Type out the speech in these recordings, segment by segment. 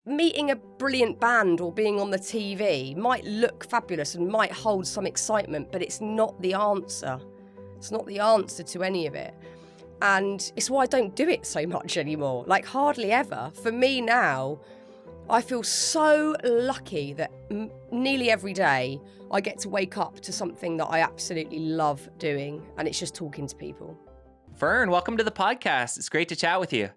meeting a brilliant band or being on the TV might look fabulous and might hold some excitement, but it's not the answer. It's not the answer to any of it. And it's why I don't do it so much anymore, like hardly ever. For me now, I feel so lucky that nearly every day I get to wake up to something that I absolutely love doing, and it's just talking to people. Fearne, welcome to the podcast. It's great to chat with you.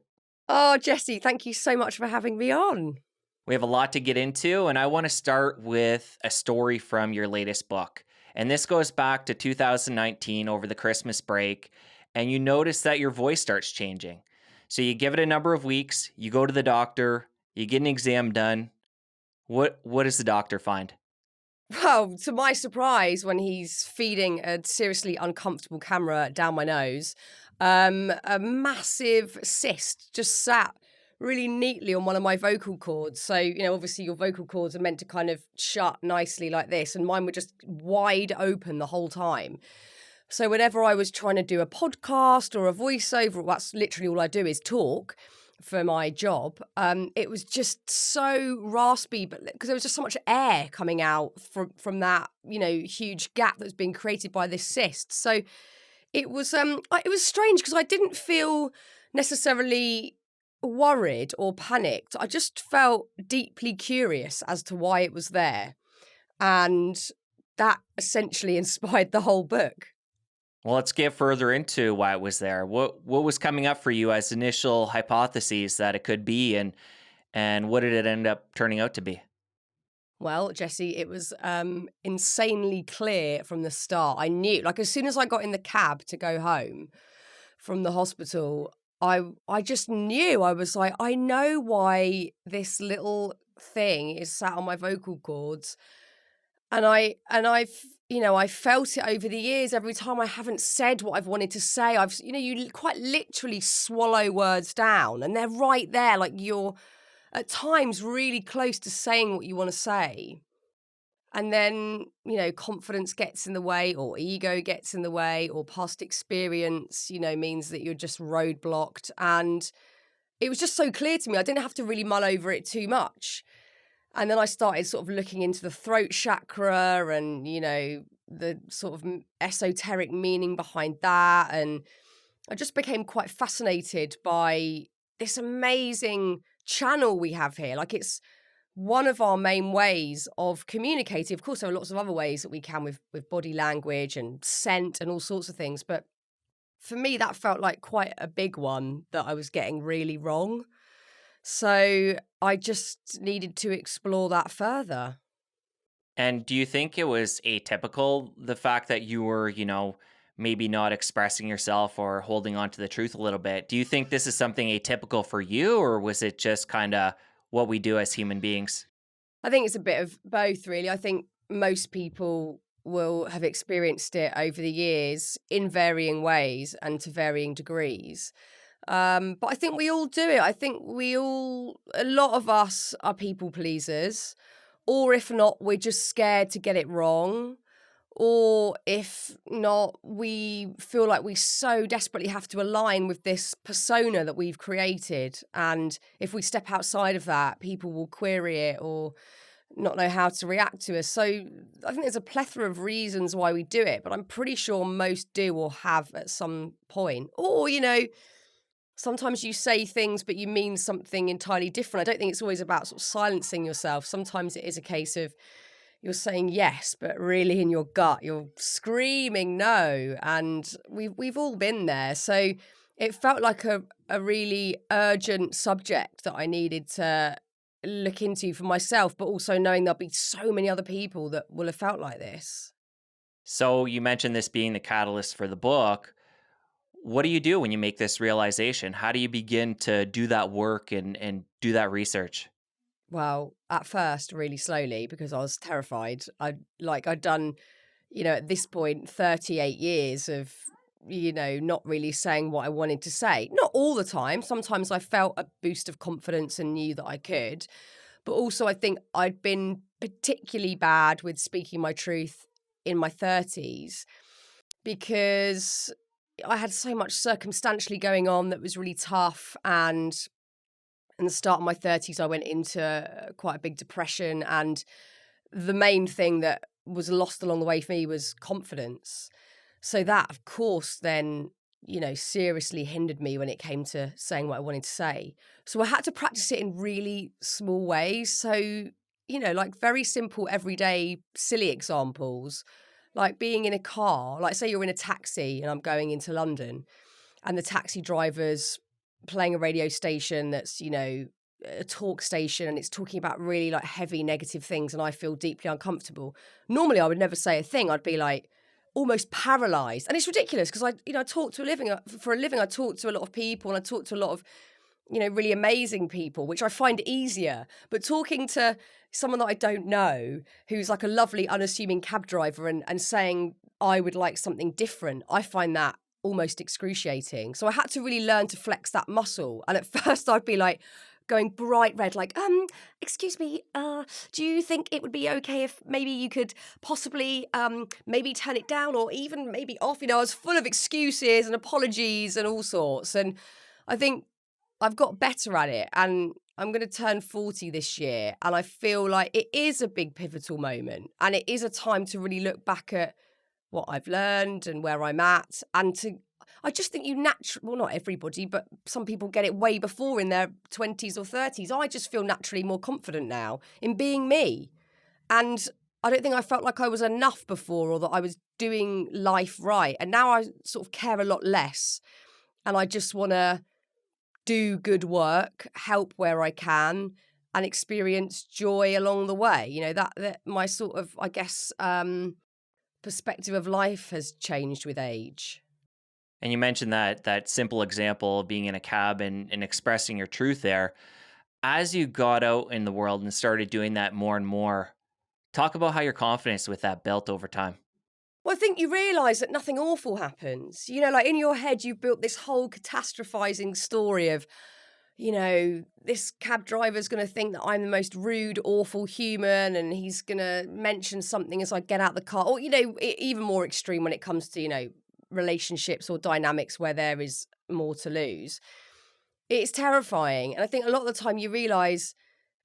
Oh, Jesse, thank you so much for having me on. We have a lot to get into, and I want to start with a story from your latest book. And this goes back to 2019 over the Christmas break, and you notice that your voice starts changing. So you give it a number of weeks, you go to the doctor, you get an exam done. What does the doctor find? Well, to my surprise, when he's feeding a seriously uncomfortable camera down my nose, a massive cyst just sat really neatly on one of my vocal cords. So, obviously your vocal cords are meant to kind of shut nicely like this, and mine were just wide open the whole time. So whenever I was trying to do a podcast or a voiceover, that's literally all I do is talk for my job, it was just so raspy, but because there was just so much air coming out from that, huge gap that was being created by this cyst. So it was strange because I didn't feel necessarily worried or panicked. I just felt deeply curious as to why it was there. And that essentially inspired the whole book. Well, let's get further into why it was there. What was coming up for you as initial hypotheses that it could be, and what did it end up turning out to be? Well, Jesse, it was insanely clear from the start. I knew, like as soon as I got in the cab to go home from the hospital, I just knew. I was like, I know why this little thing is sat on my vocal cords. And I felt it over the years. Every time I haven't said what I've wanted to say, you quite literally swallow words down, and they're right there, like you're at times really close to saying what you want to say. And then, confidence gets in the way, or ego gets in the way, or past experience, means that you're just roadblocked. And it was just so clear to me. I didn't have to really mull over it too much. And then I started sort of looking into the throat chakra and, the sort of esoteric meaning behind that. And I just became quite fascinated by this amazing channel we have here. Like it's one of our main ways of communicating. Of course, there are lots of other ways that we can with body language and scent and all sorts of things. But for me, that felt like quite a big one that I was getting really wrong. So I just needed to explore that further. And do you think it was atypical, the fact that you were, maybe not expressing yourself or holding on to the truth a little bit? Do you think this is something atypical for you, or was it just kind of what we do as human beings? I think it's a bit of both, really. I think most people will have experienced it over the years in varying ways and to varying degrees. But I think we all do it. I think a lot of us are people pleasers, or if not, we're just scared to get it wrong. Or if not, we feel like we so desperately have to align with this persona that we've created. And if we step outside of that, people will query it or not know how to react to us. So I think there's a plethora of reasons why we do it, but I'm pretty sure most do or have at some point. Or, sometimes you say things, but you mean something entirely different. I don't think it's always about sort of silencing yourself. Sometimes it is a case of you're saying yes, but really in your gut, you're screaming no. And we've all been there. So it felt like a really urgent subject that I needed to look into for myself, but also knowing there'll be so many other people that will have felt like this. So you mentioned this being the catalyst for the book. What do you do when you make this realization? How do you begin to do that work and do that research? Well, at first, really slowly, because I was terrified. I'd done, at this point, 38 years of, not really saying what I wanted to say. Not all the time. Sometimes I felt a boost of confidence and knew that I could. But also, I think I'd been particularly bad with speaking my truth in my 30s because I had so much circumstantially going on that was really tough, and In the start of my 30s, I went into quite a big depression. And the main thing that was lost along the way for me was confidence. So that, of course, then, seriously hindered me when it came to saying what I wanted to say. So I had to practice it in really small ways. So, like very simple, everyday, silly examples, like being in a car, like say you're in a taxi and I'm going into London and the taxi driver's playing a radio station that's, a talk station, and it's talking about really like heavy negative things, and I feel deeply uncomfortable. Normally I would never say a thing. I'd be like almost paralyzed. And it's ridiculous because I talk to for a living. I talk to a lot of people, and I talk to a lot of, really amazing people, which I find easier. But talking to someone that I don't know, who's like a lovely, unassuming cab driver, and saying I would like something different, I find that almost excruciating. So I had to really learn to flex that muscle. And at first I'd be like going bright red, like, excuse me, do you think it would be okay if maybe you could possibly maybe turn it down or even maybe off? I was full of excuses and apologies and all sorts. And I think I've got better at it, and I'm going to turn 40 this year, and I feel like it is a big pivotal moment, and it is a time to really look back at what I've learned and where I'm at, and I just think well, not everybody, but some people get it way before in their 20s or 30s. I just feel naturally more confident now in being me. And I don't think I felt like I was enough before, or that I was doing life right. And now I sort of care a lot less. And I just want to do good work, help where I can, and experience joy along the way. That my sort of, I guess, perspective of life has changed with age. And you mentioned that simple example of being in a cab and expressing your truth there. As you got out in the world and started doing that more and more, talk about how your confidence with that built over time. Well, I think you realise that nothing awful happens. Like in your head, you've built this whole catastrophizing story of, this cab driver's going to think that I'm the most rude, awful human, and he's going to mention something as I get out the car. Or, even more extreme when it comes to, relationships or dynamics where there is more to lose. It's terrifying. And I think a lot of the time you realise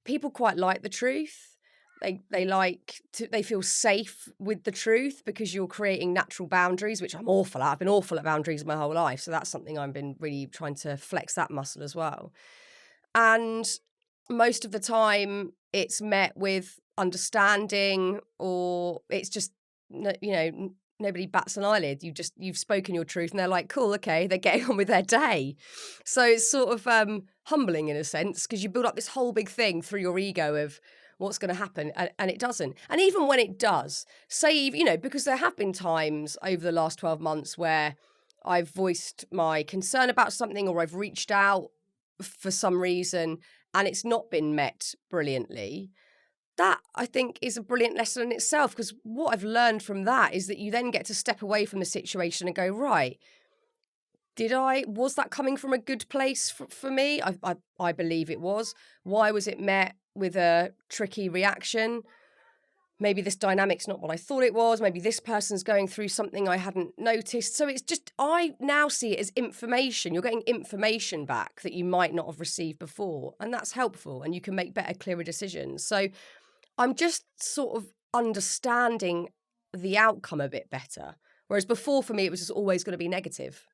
people quite like the truth. They feel safe with the truth because you're creating natural boundaries, which I'm awful at. I've been awful at boundaries my whole life. So that's something I've been really trying to flex that muscle as well. And most of the time it's met with understanding, or it's just, nobody bats an eyelid. You've spoken your truth and they're like, cool, okay, they're getting on with their day. So it's sort of humbling in a sense, because you build up this whole big thing through your ego of what's going to happen, and it doesn't. And even when it does, say, because there have been times over the last 12 months where I've voiced my concern about something, or I've reached out for some reason and it's not been met brilliantly. That, I think, is a brilliant lesson in itself, because what I've learned from that is that you then get to step away from the situation and go, right, was that coming from a good place for me? I believe it was. Why was it met with a tricky reaction? Maybe this dynamic's not what I thought it was. Maybe this person's going through something I hadn't noticed. So it's just, I now see it as information. You're getting information back that you might not have received before. And that's helpful. And you can make better, clearer decisions. So I'm just sort of understanding the outcome a bit better. Whereas before, for me, it was just always going to be negative.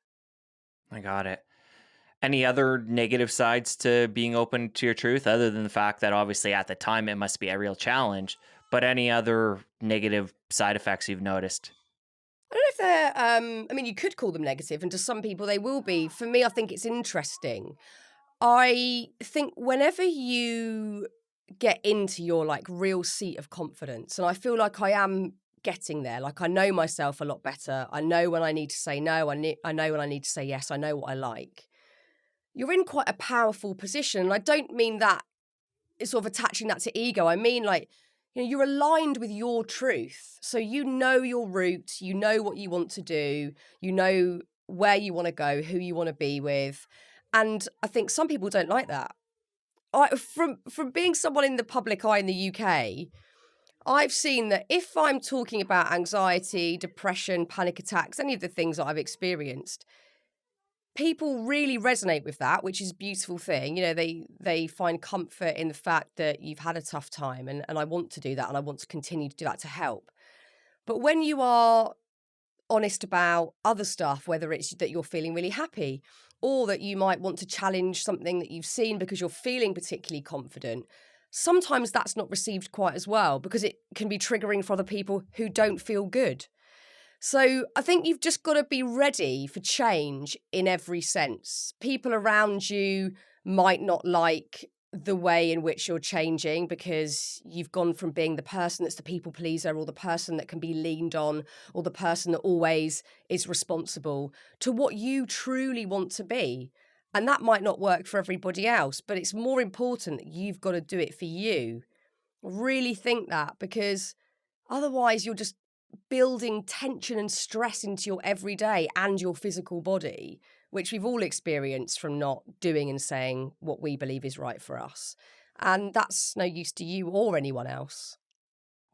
I got it. Any other negative sides to being open to your truth, other than the fact that obviously at the time it must be a real challenge, but any other negative side effects you've noticed? I don't know if they're, you could call them negative, and to some people they will be. For me, I think it's interesting. I think whenever you get into your real seat of confidence, and I feel like I am getting there, I know myself a lot better. I know when I need to say no. I know when I need to say yes. I know what I like. You're in quite a powerful position. And I don't mean that it's sort of attaching that to ego. I mean, you're aligned with your truth. So you know your route, you know what you want to do, you know where you want to go, who you want to be with. And I think some people don't like that. From being someone in the public eye in the UK, I've seen that if I'm talking about anxiety, depression, panic attacks, any of the things that I've experienced, people really resonate with that, which is a beautiful thing. You know, they find comfort in the fact that you've had a tough time, and I want to do that, and I want to continue to do that to help. But when you are honest about other stuff, whether it's that you're feeling really happy or that you might want to challenge something that you've seen because you're feeling particularly confident, sometimes that's not received quite as well because it can be triggering for other people who don't feel good. So I think you've just got to be ready for change in every sense. People around you might not like the way in which you're changing because you've gone from being the person that's the people pleaser or the person that can be leaned on or the person that always is responsible to what you truly want to be. And that might not work for everybody else, but it's more important that you've got to do it for you. Really think that, because otherwise you're just building tension and stress into your everyday and your physical body, which we've all experienced from not doing and saying what we believe is right for us. And that's no use to you or anyone else.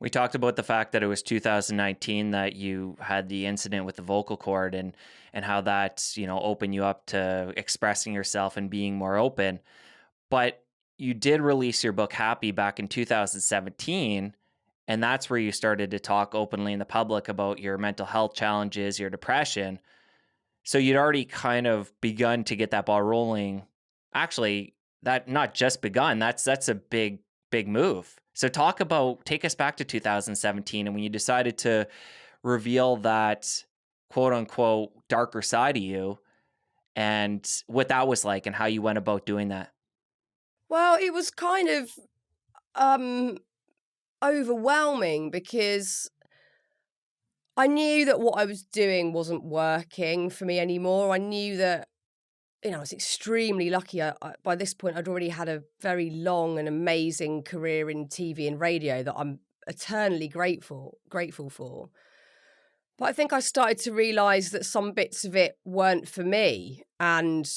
We talked about the fact that it was 2019 that you had the incident with the vocal cord, and how that, opened you up to expressing yourself and being more open. But you did release your book Happy back in 2017, and that's where you started to talk openly in the public about your mental health challenges, your depression. So you'd already kind of begun to get that ball rolling. Actually, that not just begun, that's a big move. So take us back to 2017 and when you decided to reveal that quote unquote darker side of you, and what that was like and how you went about doing that. Well, it was kind of overwhelming because I knew that what I was doing wasn't working for me anymore. I knew that, I was extremely lucky. By this point, I'd already had a very long and amazing career in TV and radio that I'm eternally grateful for. But I think I started to realise that some bits of it weren't for me, and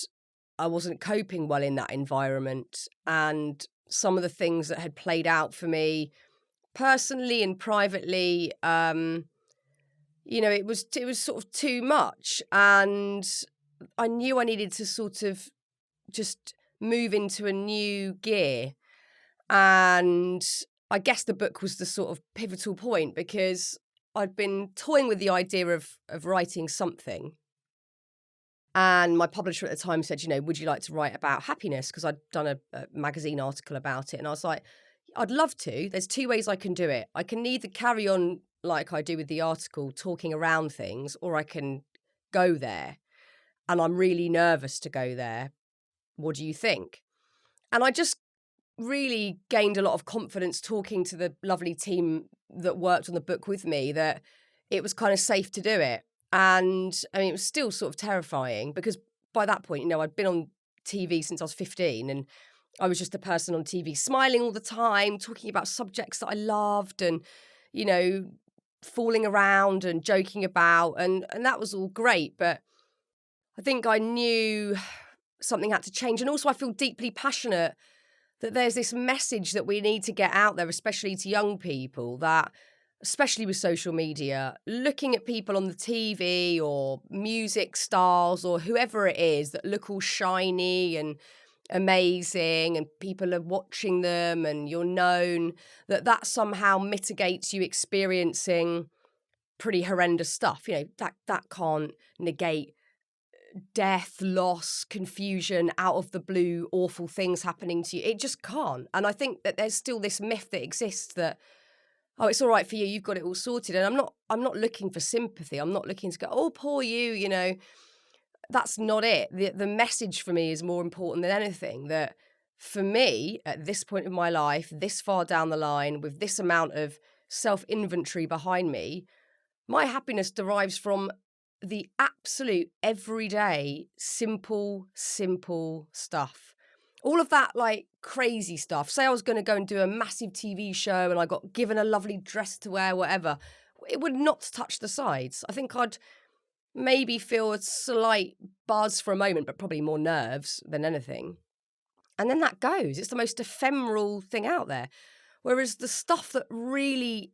I wasn't coping well in that environment. And some of the things that had played out for me personally and privately, it was sort of too much, and I knew I needed to sort of just move into a new gear. And I guess the book was the sort of pivotal point because I'd been toying with the idea of writing something. And my publisher at the time said, would you like to write about happiness? Because I'd done a magazine article about it. And I was like, I'd love to. There's two ways I can do it. I can either carry on like I do with the article, talking around things, or I can go there. And I'm really nervous to go there. What do you think? And I just really gained a lot of confidence talking to the lovely team that worked on the book with me that it was kind of safe to do it. And I mean, it was still sort of terrifying because by that point, I'd been on TV since I was 15 and I was just a person on TV smiling all the time, talking about subjects that I loved and, fooling around and joking about. And that was all great. But I think I knew something had to change. And also I feel deeply passionate that there's this message that we need to get out there, especially to young people, that, especially with social media, looking at people on the TV or music stars or whoever it is that look all shiny and amazing and people are watching them and you're known, that somehow mitigates you experiencing pretty horrendous stuff. That can't negate death, loss, confusion, out of the blue, awful things happening to you. It just can't. And I think that there's still this myth that exists that, oh, it's all right for you, you've got it all sorted. And I'm not looking for sympathy. I'm not looking to go, oh, poor you, That's not it. The message for me is more important than anything, that for me, at this point in my life, this far down the line, with this amount of self-inventory behind me, my happiness derives from the absolute everyday, simple stuff. All of that like crazy stuff. Say I was going to go and do a massive TV show and I got given a lovely dress to wear, whatever. It would not touch the sides. I think I'd maybe feel a slight buzz for a moment, but probably more nerves than anything. And then that goes. It's the most ephemeral thing out there. Whereas the stuff that really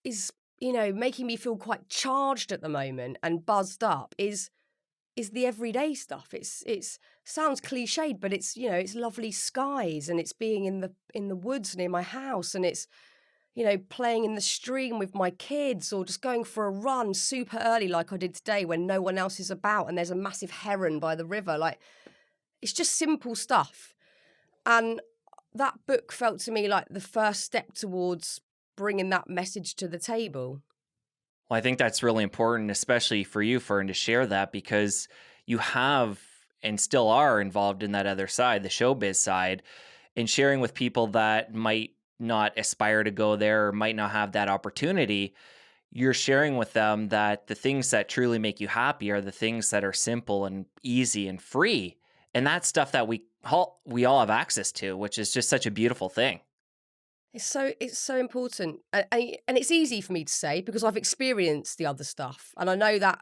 is, making me feel quite charged at the moment and buzzed up is is the everyday stuff. It's sounds cliched, but it's, you know, it's lovely skies, and it's being in the woods near my house, and it's, you know, playing in the stream with my kids, or just going for a run super early like I did today when no one else is about and there's a massive heron by the river. Like, it's just simple stuff. And that book felt to me like the first step towards bringing that message to the table. Well, I think that's really important, especially for you, Fern, to share that, because you have and still are involved in that other side, the showbiz side, and sharing with people that might not aspire to go there or might not have that opportunity. You're sharing with them that the things that truly make you happy are the things that are simple and easy and free. And that's stuff that we all have access to, which is just such a beautiful thing. It's so important, and it's easy for me to say because I've experienced the other stuff, and I know that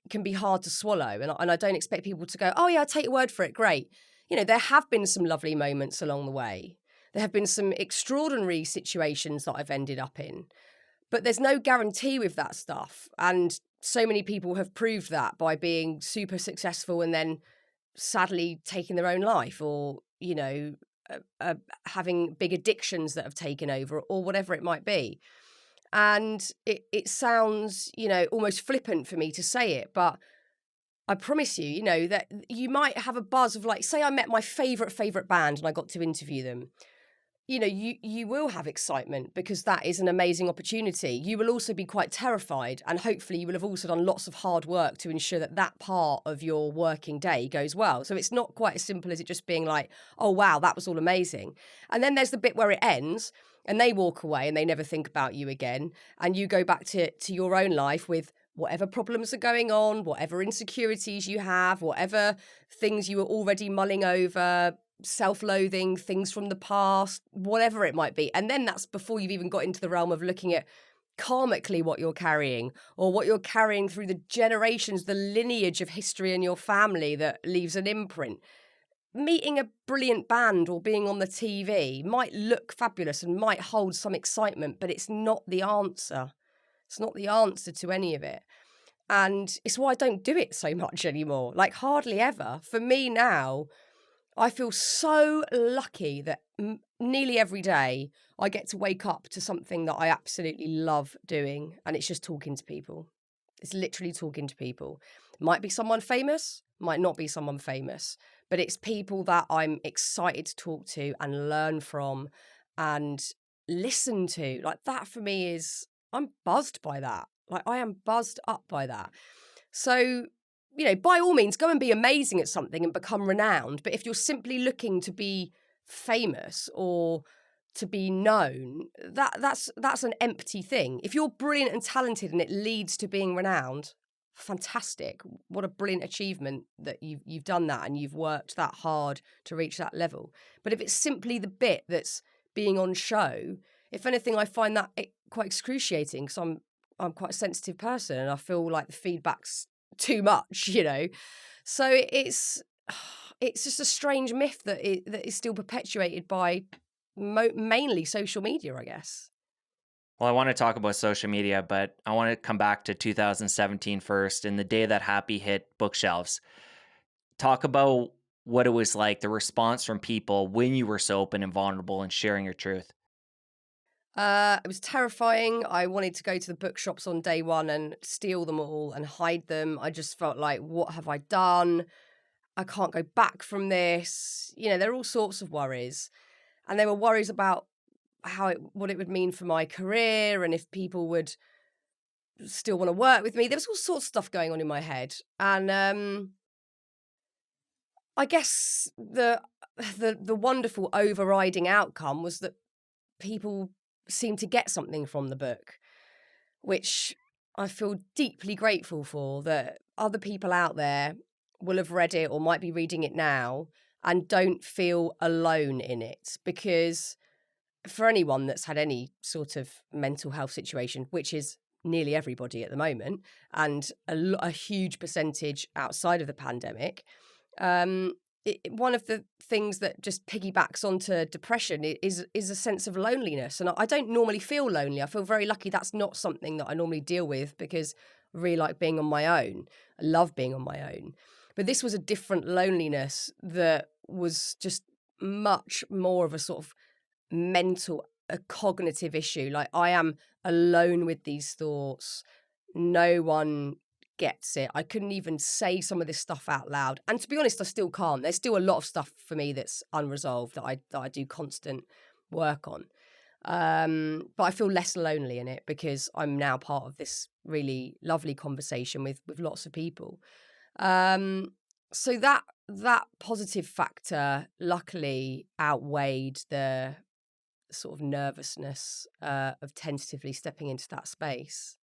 can be hard to swallow. And I don't expect people to go, "Oh yeah, I'll take your word for it." Great, you know, there have been some lovely moments along the way. There have been some extraordinary situations that I've ended up in, but there's no guarantee with that stuff. And so many people have proved that by being super successful and then sadly taking their own life, or, you know, having big addictions that have taken over, or whatever it might be. And it sounds, you know, almost flippant for me to say it, but I promise you, you know, that you might have a buzz of, like, say I met my favorite band and I got to interview them. You know, you will have excitement because that is an amazing opportunity. You will also be quite terrified, and hopefully you will have also done lots of hard work to ensure that that part of your working day goes well. So it's not quite as simple as it just being like, oh wow, that was all amazing. And then there's the bit where it ends and they walk away and they never think about you again, and you go back to your own life with whatever problems are going on, whatever insecurities you have, whatever things you were already mulling over, self-loathing, things from the past, whatever it might be. And then that's before you've even got into the realm of looking at karmically what you're carrying, or what you're carrying through the generations, the lineage of history in your family that leaves an imprint. Meeting a brilliant band or being on the TV might look fabulous and might hold some excitement, but it's not the answer. It's not the answer to any of it. And it's why I don't do it so much anymore, like hardly ever. For me now, I feel so lucky that nearly every day I get to wake up to something that I absolutely love doing, and it's just talking to people. It's literally talking to people. It might be someone famous, might not be someone famous, but it's people that I'm excited to talk to and learn from and listen to. Like, that for me is, I'm buzzed by that. Like, I am buzzed up by that. So, you know, by all means, go and be amazing at something and become renowned. But if you're simply looking to be famous or to be known, that's an empty thing. If you're brilliant and talented and it leads to being renowned, fantastic. What a brilliant achievement that you've done that and you've worked that hard to reach that level. But if it's simply the bit that's being on show, if anything, I find that quite excruciating, because I'm quite a sensitive person and I feel like the feedback's too much, you know. So it's just a strange myth that is still perpetuated by mainly social media, I guess. Well, I want to talk about social media, but I want to come back to 2017 first, and the day that Happy hit bookshelves. Talk about what it was like, the response from people when you were so open and vulnerable and sharing your truth. It was terrifying. I wanted to go to the bookshops on day one and steal them all and hide them. I just felt like, what have I done? I can't go back from this. You know, there are all sorts of worries. And there were worries about what it would mean for my career and if people would still want to work with me. There was all sorts of stuff going on in my head. And I guess the wonderful overriding outcome was that people seem to get something from the book, which I feel deeply grateful for, that other people out there will have read it or might be reading it now and don't feel alone in it. Because for anyone that's had any sort of mental health situation, which is nearly everybody at the moment, and a huge percentage outside of the pandemic, one of the things that just piggybacks onto depression is a sense of loneliness. And I don't normally feel lonely. I feel very lucky that's not something that I normally deal with, because really like being on my own. I love being on my own. But this was a different loneliness that was just much more of a sort of mental, a cognitive issue. Like, I am alone with these thoughts. No one gets it. I couldn't even say some of this stuff out loud. And to be honest, I still can't. There's still a lot of stuff for me that's unresolved that I do constant work on. But I feel less lonely in it because I'm now part of this really lovely conversation with lots of people. So that positive factor luckily outweighed the sort of nervousness of tentatively stepping into that space.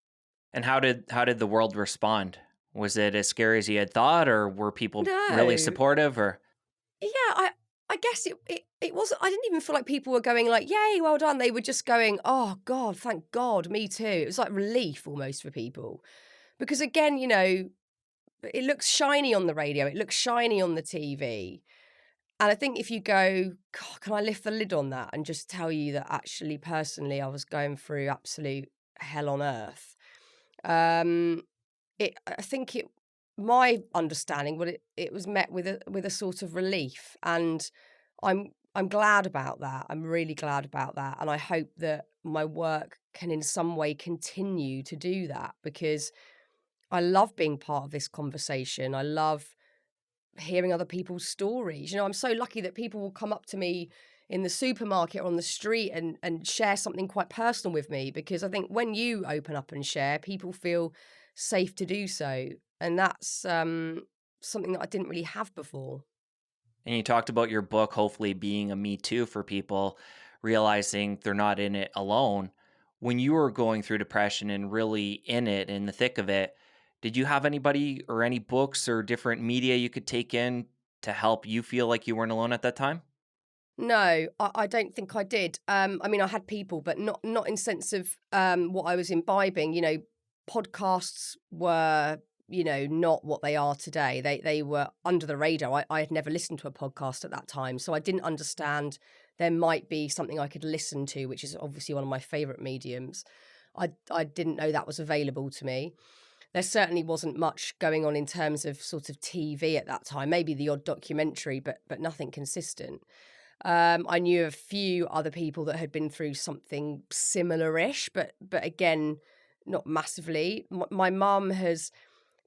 And how did the world respond? Was it as scary as you had thought, or were people really No. supportive? Or Yeah, I guess it wasn't. I didn't even feel like people were going like, "Yay, well done." They were just going, "Oh God, thank God, me too." It was like relief almost for people, because again, it looks shiny on the radio, it looks shiny on the TV, and I think if you go, "God, can I lift the lid on that and just tell you that actually, personally, I was going through absolute hell on earth." I think my understanding, but it was met with a sort of relief, and I'm glad about that. I'm really glad about that, and I hope that my work can in some way continue to do that, because I love being part of this conversation. I love hearing other people's stories. I'm so lucky that people will come up to me in the supermarket or on the street and share something quite personal with me, because I think when you open up and share, people feel safe to do so. And that's something that I didn't really have before. and you talked about your book hopefully being a me too for people, realizing they're not in it alone. When you were going through depression and really in it, in the thick of it, did you have anybody or any books or different media you could take in to help you feel like you weren't alone at that time? No, I don't think I did. I mean, I had people, but not in sense of what I was imbibing. Podcasts were, not what they are today. They were under the radar. I had never listened to a podcast at that time, so I didn't understand there might be something I could listen to, which is obviously one of my favorite mediums. I didn't know that was available to me. There certainly wasn't much going on in terms of sort of TV at that time. Maybe the odd documentary, but nothing consistent. I knew a few other people that had been through something similar-ish, but again, not massively. My mum has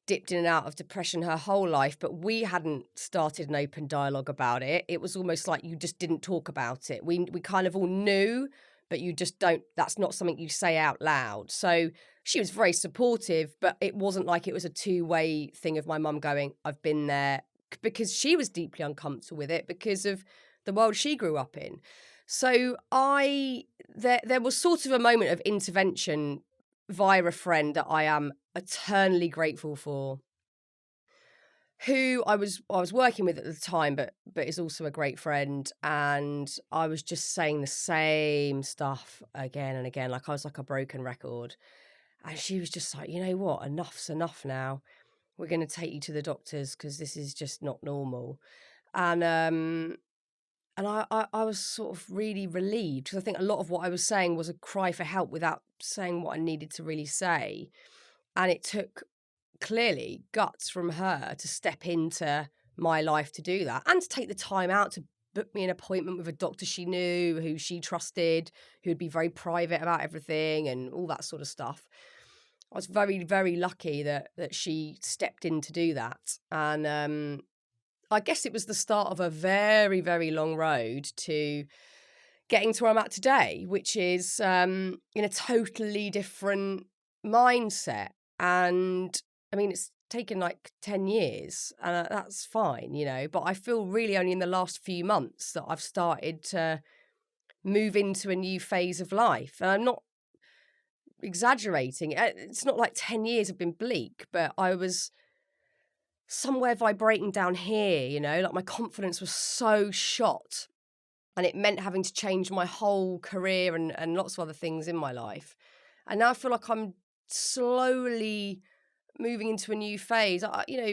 dipped in and out of depression her whole life, but we hadn't started an open dialogue about it. It was almost like you just didn't talk about it. We kind of all knew, but you just don't. That's not something you say out loud. So she was very supportive, but it wasn't like it was a two-way thing of my mum going, "I've been there," because she was deeply uncomfortable with it because of the world she grew up in. So there was sort of a moment of intervention via a friend that I am eternally grateful for, who I was working with at the time, but is also a great friend. And I was just saying the same stuff again and again, like I was like a broken record. And she was just like, "You know what? Enough's enough now. We're going to take you to the doctors because this is just not normal." And I was sort of really relieved, because I think a lot of what I was saying was a cry for help without saying what I needed to really say. And it took, clearly, guts from her to step into my life to do that, and to take the time out to book me an appointment with a doctor she knew, who she trusted, who'd be very private about everything and all that sort of stuff. I was very, very lucky that she stepped in to do that. And I guess it was the start of a very, very long road to getting to where I'm at today, which is in a totally different mindset. And I mean, it's taken like 10 years, and that's fine, but I feel really only in the last few months that I've started to move into a new phase of life. And I'm not exaggerating. It's not like 10 years have been bleak, but I was somewhere vibrating down here, like my confidence was so shot, and it meant having to change my whole career and lots of other things in my life. And now I feel like I'm slowly moving into a new phase.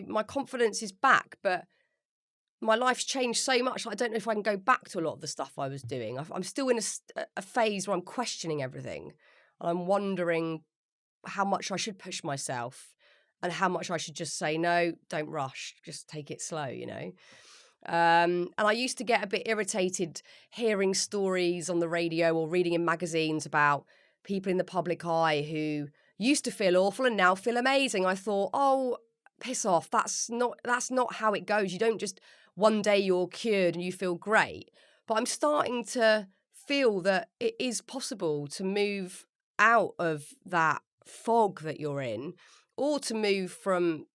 My confidence is back, but my life's changed so much. I don't know if I can go back to a lot of the stuff I was doing. I'm still in a phase where I'm questioning everything. And I'm wondering how much I should push myself. and how much I should just say, no, don't rush, just take it slow, And I used to get a bit irritated hearing stories on the radio or reading in magazines about people in the public eye who used to feel awful and now feel amazing. I thought, oh, piss off. That's not how it goes. You don't just one day you're cured and you feel great. But I'm starting to feel that it is possible to move out of that fog that you're in, or to move from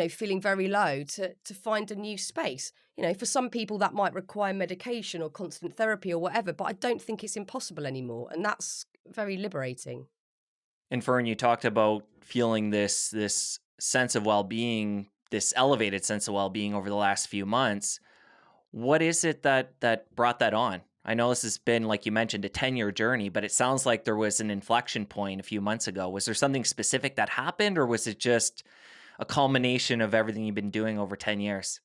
feeling very low to find a new space. For some people that might require medication or constant therapy or whatever, but I don't think it's impossible anymore. And that's very liberating. And Fearne, you talked about feeling this sense of well-being, this elevated sense of well-being over the last few months. What is it that brought that on? I know this has been, like you mentioned, a 10-year journey, but it sounds like there was an inflection point a few months ago. Was there something specific that happened, or was it just a culmination of everything you've been doing over 10 years?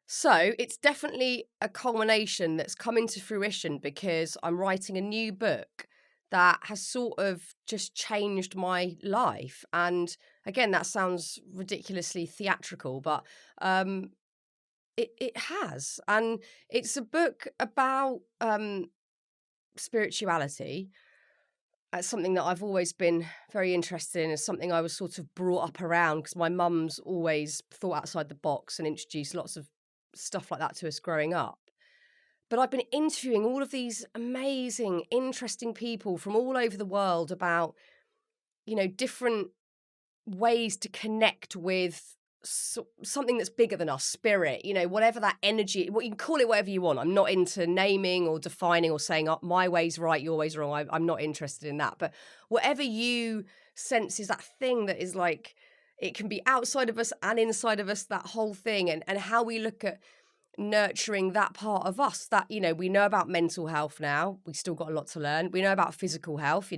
So it's definitely a culmination that's come into fruition because I'm writing a new book that has sort of just changed my life. And again, that sounds ridiculously theatrical, but it has. And it's a book about spirituality. It's something that I've always been very interested in. It's something I was sort of brought up around because my mum's always thought outside the box and introduced lots of stuff like that to us growing up. But I've been interviewing all of these amazing, interesting people from all over the world about, different ways to connect with something that's bigger than us, spirit, whatever that energy, you can call it whatever you want. I'm not into naming or defining or saying, oh, my way's right, your way's wrong. I'm not interested in that. But whatever you sense is that thing that is like, it can be outside of us and inside of us, that whole thing, and how we look at nurturing that part of us that, we know about mental health now. We still got a lot to learn. We know about physical health,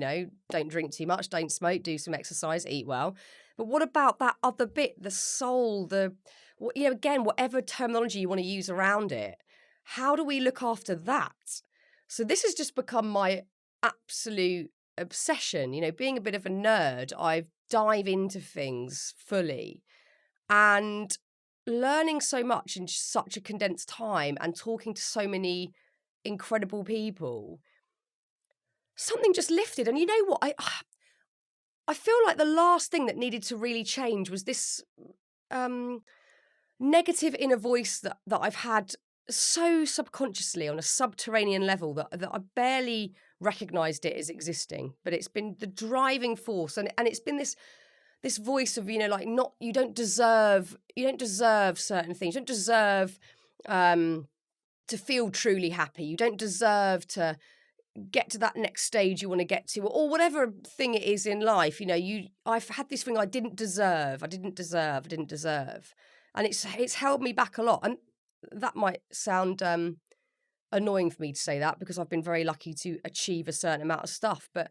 don't drink too much, don't smoke, do some exercise, eat well. But what about that other bit, the soul, again, whatever terminology you want to use around it, how do we look after that? So this has just become my absolute obsession, being a bit of a nerd. I dive into things fully and learning so much in such a condensed time and talking to so many incredible people. Something just lifted. And you know what? I feel like the last thing that needed to really change was this negative inner voice that I've had so subconsciously on a subterranean level that I barely recognized it as existing. But it's been the driving force, and it's been this voice of, you don't deserve certain things. You don't deserve to feel truly happy. You don't deserve to get to that next stage you want to get to, or whatever thing it is in life. I've had this thing I didn't deserve. And it's held me back a lot. And that might sound annoying for me to say that, because I've been very lucky to achieve a certain amount of stuff. But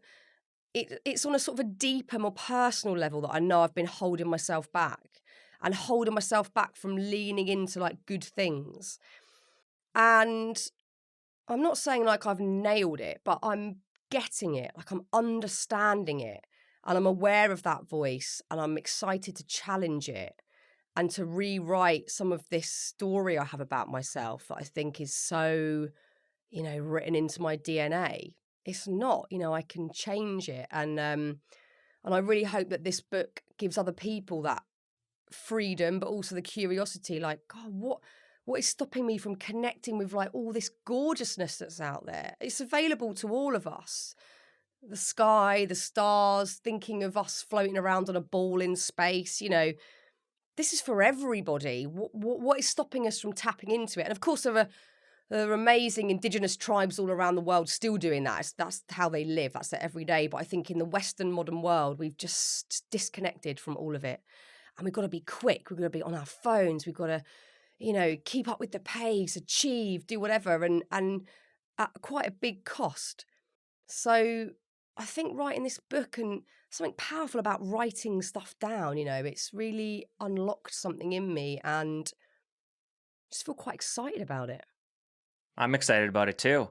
it's on a sort of a deeper, more personal level that I know I've been holding myself back from leaning into like good things. And I'm not saying like I've nailed it, but I'm getting it, like I'm understanding it, and I'm aware of that voice, and I'm excited to challenge it and to rewrite some of this story I have about myself that I think is so, written into my DNA. It's not, I can change it. And I really hope that this book gives other people that freedom, but also the curiosity, like, God, what is stopping me from connecting with like all this gorgeousness that's out there? It's available to all of us. The sky, the stars, thinking of us floating around on a ball in space, this is for everybody. What is stopping us from tapping into it? And of course, there are amazing indigenous tribes all around the world still doing that. That's how they live. That's their everyday. But I think in the Western modern world, we've just disconnected from all of it. And we've got to be quick. We've got to be on our phones. We've got to, keep up with the pace, achieve, do whatever, and at quite a big cost. So I think writing this book, and something powerful about writing stuff down, it's really unlocked something in me, and I just feel quite excited about it. I'm excited about it too.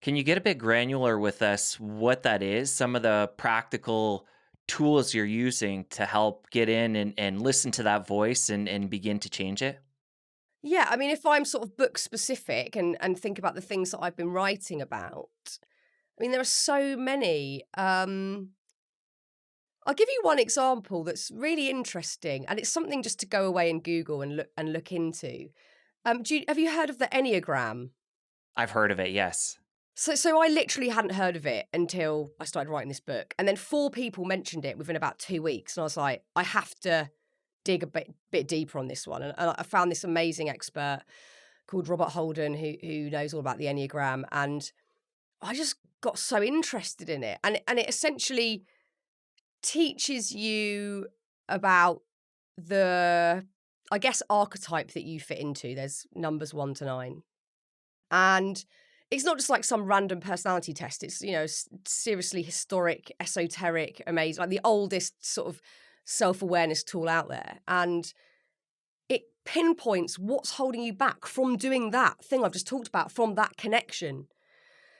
Can you get a bit granular with us what that is? Some of the practical tools you're using to help get in and listen to that voice and begin to change it? Yeah, I mean, if I'm sort of book specific and think about the things that I've been writing about, I mean, there are so many. I'll give you one example that's really interesting, and it's something just to go away and Google and look into. Have you heard of the Enneagram? I've heard of it, yes. So I literally hadn't heard of it until I started writing this book, and then 4 people mentioned it within about 2 weeks, and I was like, I have to dig a bit deeper on this one, and I found this amazing expert called Robert Holden who knows all about the Enneagram, and I just got so interested in it, and it essentially teaches you about the, I guess, archetype that you fit into. There's numbers 1 to 9. And it's not just like some random personality test. It's, seriously historic, esoteric, amazing, like the oldest sort of self-awareness tool out there. And it pinpoints what's holding you back from doing that thing I've just talked about, from that connection.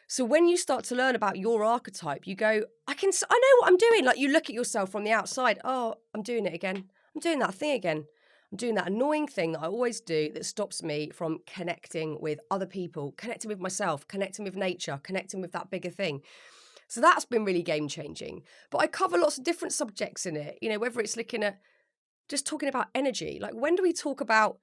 So when you start to learn about your archetype, you go, I know what I'm doing. Like, you look at yourself from the outside. Oh, I'm doing it again. I'm doing that thing again. I'm doing that annoying thing that I always do that stops me from connecting with other people, connecting with myself, connecting with nature, connecting with that bigger thing. So that's been really game changing. But I cover lots of different subjects in it, whether it's looking at just talking about energy. Like, when do we talk about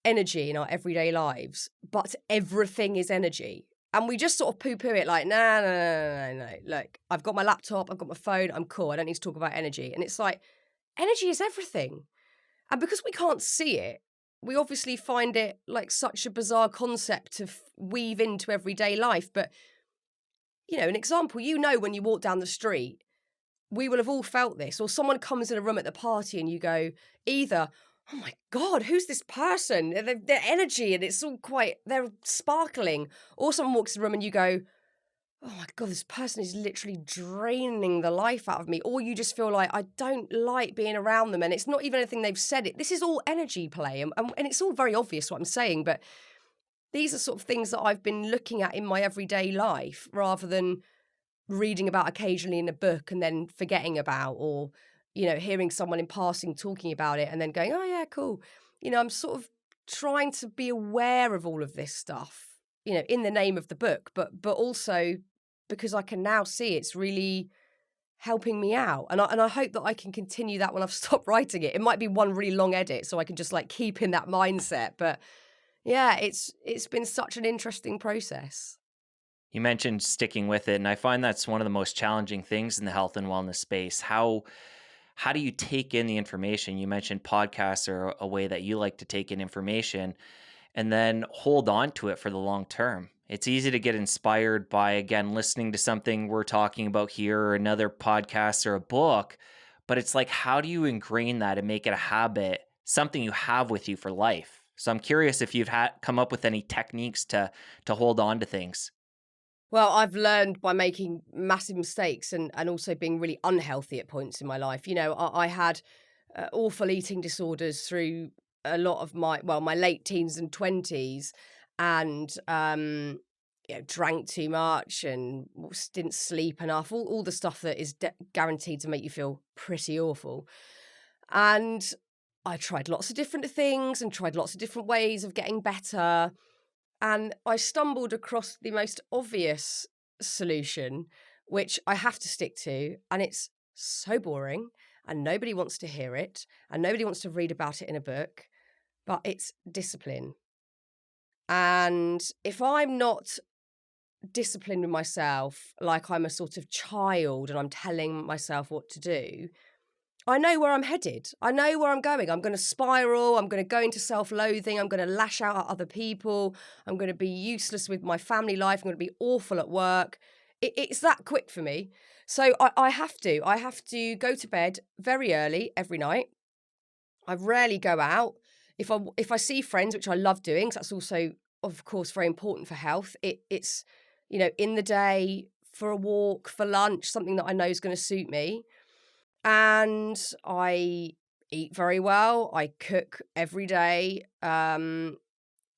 energy in our everyday lives, but everything is energy? And we just sort of poo-poo it like, no. Like, I've got my laptop, I've got my phone, I'm cool. I don't need to talk about energy. And it's like, energy is everything. And because we can't see it, we obviously find it like such a bizarre concept to weave into everyday life. But, an example, when you walk down the street, we will have all felt this. Or someone comes in a room at the party and you go, either, oh my God, who's this person? Their energy, and it's all they're sparkling. Or someone walks in the room and you go, oh my God, this person is literally draining the life out of me. Or you just feel like, I don't like being around them. And it's not even anything they've said. This is all energy play. And it's all very obvious what I'm saying. But these are sort of things that I've been looking at in my everyday life rather than reading about occasionally in a book and then forgetting about, or hearing someone in passing talking about it and then going, oh yeah, cool. I'm sort of trying to be aware of all of this stuff, in the name of the book, but also because I can now see it's really helping me out, and I hope that I can continue that when I've stopped writing it. It might be one really long edit so I can just like keep in that mindset, but yeah, it's been such an interesting process. You mentioned sticking with it, and I find that's one of the most challenging things in the health and wellness space. How do you take in the information? You mentioned podcasts are a way that you like to take in information and then hold on to it for the long term. It's easy to get inspired by, again, listening to something we're talking about here or another podcast or a book, but it's like, how do you ingrain that and make it a habit, something you have with you for life? So I'm curious if you've come up with any techniques to hold on to things. Well, I've learned by making massive mistakes and also being really unhealthy at points in my life. I had awful eating disorders through a lot of my late teens and 20s, and drank too much and didn't sleep enough, all the stuff that is guaranteed to make you feel pretty awful. And I tried lots of different things and tried lots of different ways of getting better. And I stumbled across the most obvious solution, which I have to stick to. And it's so boring and nobody wants to hear it and nobody wants to read about it in a book, but it's discipline. And if I'm not disciplined with myself, like I'm a sort of child and I'm telling myself what to do, I know where I'm headed. I know where I'm going. I'm going to spiral. I'm going to go into self-loathing. I'm going to lash out at other people. I'm going to be useless with my family life. I'm going to be awful at work. It's that quick for me. So I have to go to bed very early every night. I rarely go out. If I see friends, which I love doing, 'cause that's also, of course, very important for health. It's in the day, for a walk, for lunch, something that I know is going to suit me. And I eat very well. I cook every day. And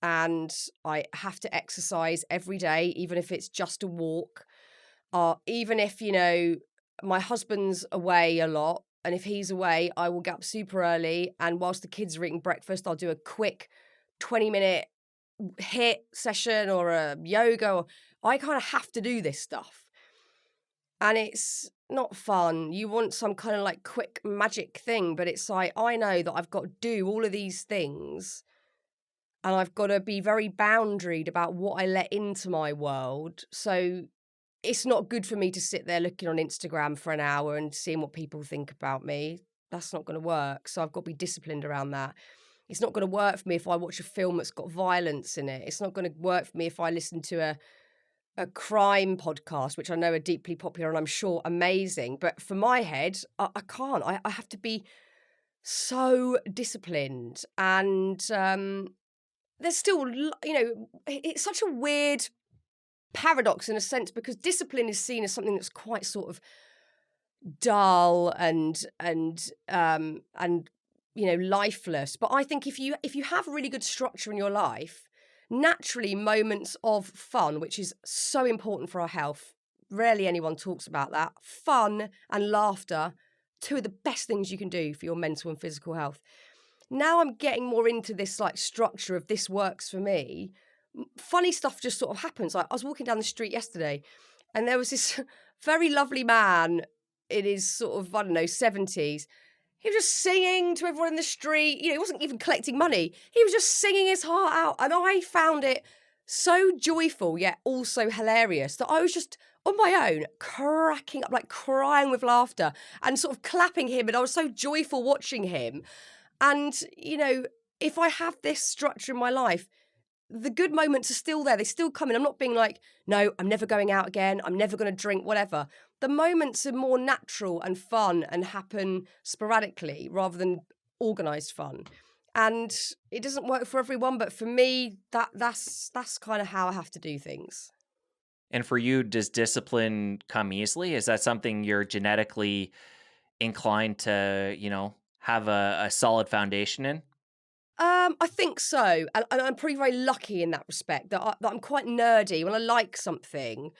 I have to exercise every day, even if it's just a walk. Even if, my husband's away a lot. And if he's away, I will get up super early. And whilst the kids are eating breakfast, I'll do a quick 20-minute HIIT session or a yoga. I kind of have to do this stuff. And it's not fun. You want some kind of like quick magic thing, but it's like, I know that I've got to do all of these things and I've got to be very boundaried about what I let into my world. So it's not good for me to sit there looking on Instagram for an hour and seeing what people think about me. That's not going to work. So I've got to be disciplined around that. It's not going to work for me if I watch a film that's got violence in it. It's not going to work for me if I listen to a crime podcast, which I know are deeply popular and I'm sure amazing. But for my head, I can't. I have to be so disciplined. And there's still, it's such a weird paradox in a sense, because discipline is seen as something that's quite sort of dull and lifeless. But I think if you have really good structure in your life, naturally moments of fun, which is so important for our health, rarely anyone talks about that, fun and laughter, two of the best things you can do for your mental and physical health. Now I'm getting more into this like structure of this works for me. Funny stuff just sort of happens. Like I was walking down the street yesterday and there was this very lovely man in his sort of, 70s. He was just singing to everyone in the street. He wasn't even collecting money. He was just singing his heart out. And I found it so joyful, yet also hilarious, that I was just on my own, cracking up, like crying with laughter and sort of clapping him. And I was so joyful watching him. And, if I have this structure in my life, the good moments are still there. They still come in. I'm not being like, no, I'm never going out again. I'm never going to drink, whatever. The moments are more natural and fun and happen sporadically rather than organised fun. And it doesn't work for everyone, but for me, that's kind of how I have to do things. And for you, does discipline come easily? Is that something you're genetically inclined to, have a solid foundation in? I think so. And I'm pretty very lucky in that respect that I'm quite nerdy. When I like something,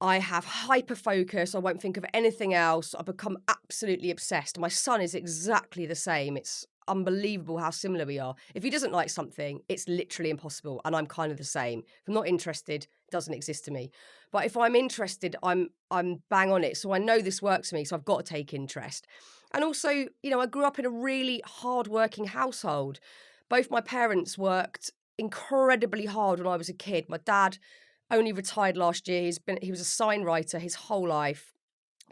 I have hyper focus. I won't think of anything else. I become absolutely obsessed. My son is exactly the same. It's unbelievable how similar we are. If he doesn't like something, it's literally impossible. And I'm kind of the same. If I'm not interested, it doesn't exist to me. But if I'm interested, I'm bang on it. So I know this works for me. So I've got to take interest. And also, I grew up in a really hard-working household. Both my parents worked incredibly hard when I was a kid. My dad only retired last year. He was a sign writer his whole life.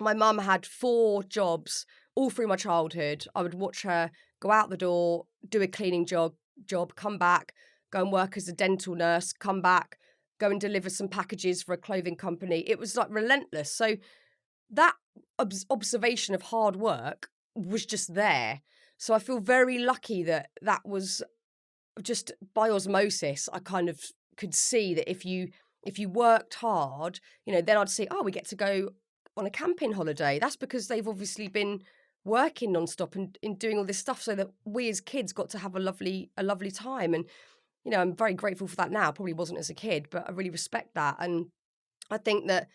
My mum had 4 jobs all through my childhood. I would watch her go out the door, do a cleaning job, come back, go and work as a dental nurse, come back, go and deliver some packages for a clothing company. It was like relentless. So that observation of hard work was just there. So I feel very lucky that was just by osmosis. I kind of could see that if you worked hard, then I'd say, oh, we get to go on a camping holiday. That's because they've obviously been working nonstop and doing all this stuff so that we as kids got to have a lovely time. And, I'm very grateful for that now. Probably wasn't as a kid, but I really respect that. And I think that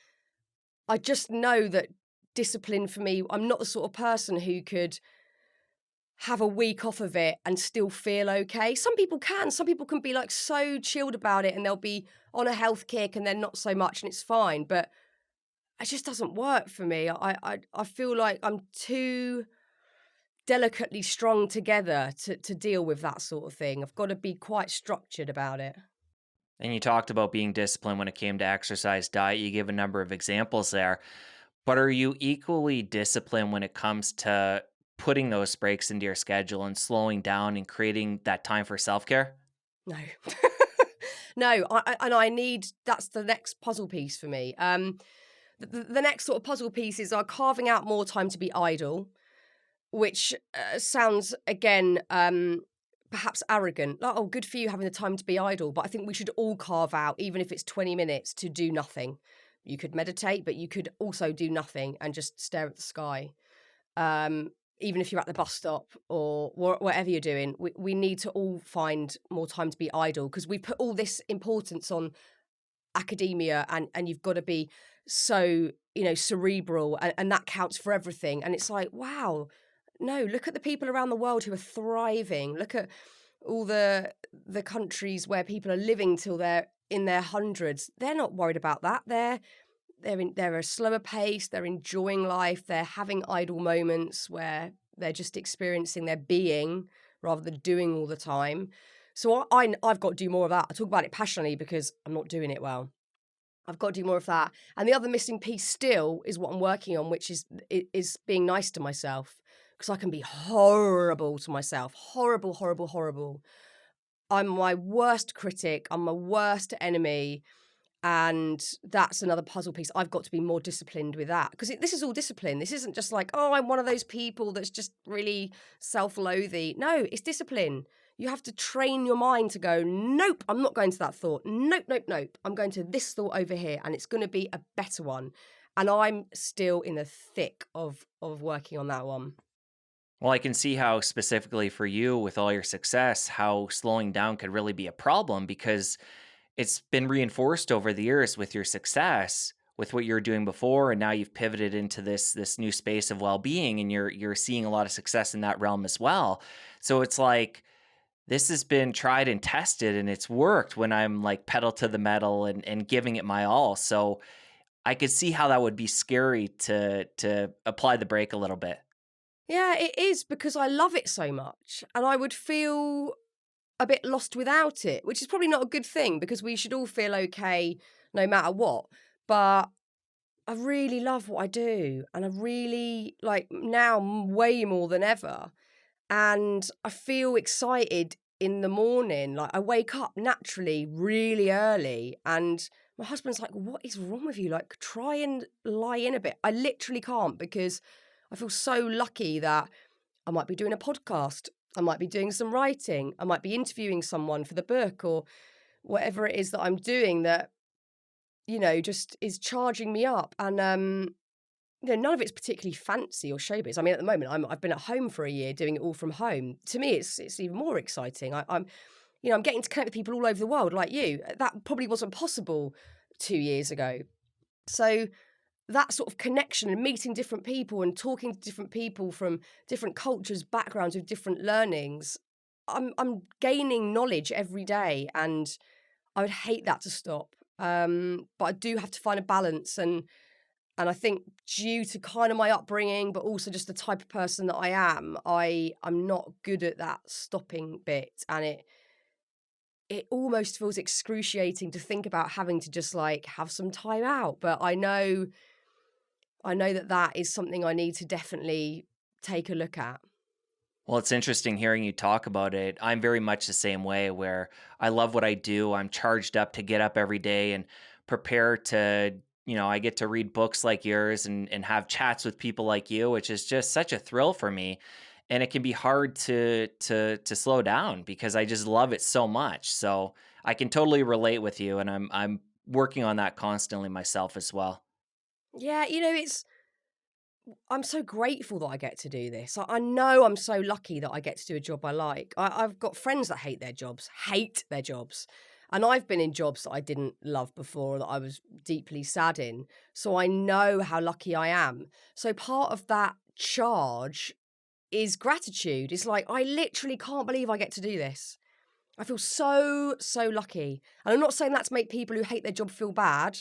I just know that discipline for me, I'm not the sort of person who could have a week off of it and still feel okay. Some people can be like so chilled about it and they'll be on a health kick and then not so much and it's fine. But it just doesn't work for me. I feel like I'm too delicately strung together to deal with that sort of thing. I've got to be quite structured about it. And you talked about being disciplined when it came to exercise, diet. You gave a number of examples there. But are you equally disciplined when it comes to putting those breaks into your schedule and slowing down and creating that time for self-care? No. No, I need, that's the next puzzle piece for me. The next sort of puzzle pieces are carving out more time to be idle, which sounds, again, perhaps arrogant. Like, oh, good for you having the time to be idle. But I think we should all carve out, even if it's 20 minutes, to do nothing. You could meditate, but you could also do nothing and just stare at the sky. Even if you're at the bus stop or whatever you're doing, we need to all find more time to be idle, because we put all this importance on academia and you've got to be so, cerebral, and that counts for everything. And it's like, wow, no, look at the people around the world who are thriving. Look at all the countries where people are living till they're in their hundreds. They're not worried about that. They're a slower pace. They're enjoying life. They're having idle moments where they're just experiencing their being rather than doing all the time. So I've got to do more of that. I talk about it passionately because I'm not doing it well. I've got to do more of that. And the other missing piece still is what I'm working on, which is being nice to myself, because I can be horrible to myself. Horrible, horrible, horrible. I'm my worst critic. I'm my worst enemy. And that's another puzzle piece. I've got to be more disciplined with that, because this is all discipline. This isn't just like, oh, I'm one of those people that's just really self-loathy. No, it's discipline. You have to train your mind to go, nope, I'm not going to that thought. Nope, nope, nope. I'm going to this thought over here, and it's going to be a better one. And I'm still in the thick of working on that one. Well, I can see how specifically for you with all your success, how slowing down could really be a problem, because it's been reinforced over the years with your success, with what you were doing before, and now you've pivoted into this new space of well-being, and you're seeing a lot of success in that realm as well. So it's like this has been tried and tested, and it's worked when I'm like pedal to the metal and giving it my all. So I could see how that would be scary to apply the brake a little bit. Yeah, it is, because I love it so much, and I would feel a bit lost without it, which is probably not a good thing, because we should all feel okay no matter what. But I really love what I do, and I really like now way more than ever. And I feel excited in the morning. Like, I wake up naturally really early, and my husband's like, what is wrong with you? Like, try and lie in a bit. I literally can't, because I feel so lucky that I might be doing a podcast. I might be doing some writing. I might be interviewing someone for the book, or whatever it is that I'm doing that, just is charging me up. And, none of it's particularly fancy or showbiz. I mean, at the moment, I've been at home for a year doing it all from home. To me, it's even more exciting. I'm getting to connect with people all over the world like you. That probably wasn't possible 2 years ago. So that sort of connection and meeting different people and talking to different people from different cultures, backgrounds, with different learnings, I'm gaining knowledge every day, and I would hate that to stop. But I do have to find a balance, and I think due to kind of my upbringing, but also just the type of person that I am, I'm not good at that stopping bit, and it almost feels excruciating to think about having to just like have some time out. But I know that is something I need to definitely take a look at. Well, it's interesting hearing you talk about it. I'm very much the same way, where I love what I do. I'm charged up to get up every day and prepare to, I get to read books like yours and have chats with people like you, which is just such a thrill for me. And it can be hard to slow down because I just love it so much. So I can totally relate with you, and I'm working on that constantly myself as well. Yeah, I'm so grateful that I get to do this. I know I'm so lucky that I get to do a job I like. I've got friends that hate their jobs. And I've been in jobs that I didn't love before, that I was deeply sad in. So I know how lucky I am. So part of that charge is gratitude. It's like, I literally can't believe I get to do this. I feel so, so lucky. And I'm not saying that to make people who hate their job feel bad.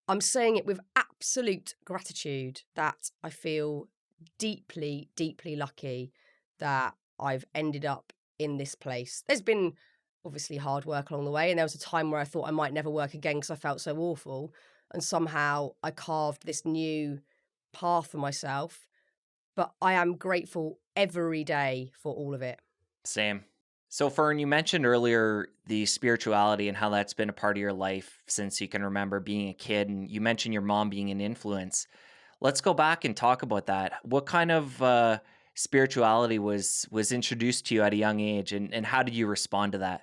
I'm saying it with absolute gratitude that I feel deeply, deeply lucky that I've ended up in this place. There's been obviously hard work along the way, and there was a time where I thought I might never work again because I felt so awful. And somehow I carved this new path for myself. But I am grateful every day for all of it. Same. So, Fern, you mentioned earlier the spirituality and how that's been a part of your life since you can remember being a kid. And you mentioned your mom being an influence. Let's go back and talk about that. What kind of spirituality was introduced to you at a young age, and how did you respond to that?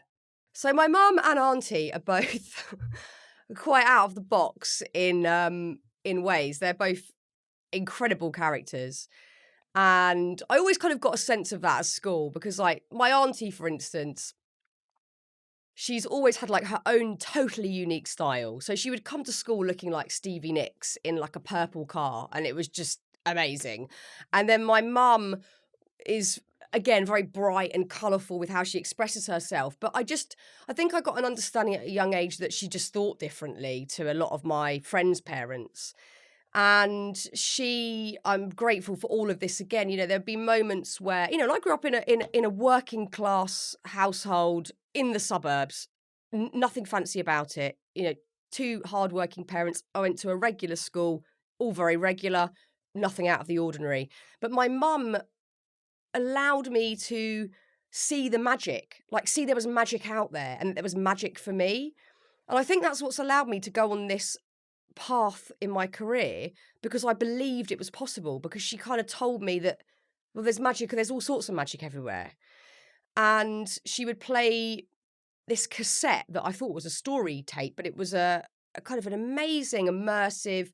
So my mum and auntie are both quite out of the box in ways. They're both incredible characters. And I always kind of got a sense of that at school, because like my auntie, for instance, she's always had like her own totally unique style. So she would come to school looking like Stevie Nicks in like a purple car, and it was just amazing. And then my mum is again very bright and colourful with how she expresses herself. But I think I got an understanding at a young age that she just thought differently to a lot of my friends' parents. And I'm grateful for all of this again. You know, there'd be moments where, you know, I grew up in a working class household in the suburbs, nothing fancy about it. You know, two hardworking parents. I went to a regular school, all very regular, nothing out of the ordinary. But my mum allowed me to see the magic, like see there was magic out there and there was magic for me. And I think that's what's allowed me to go on this path in my career, because I believed it was possible, because she kind of told me that, well, there's magic, there's all sorts of magic everywhere. And she would play this cassette that I thought was a story tape, but it was a kind of an amazing, immersive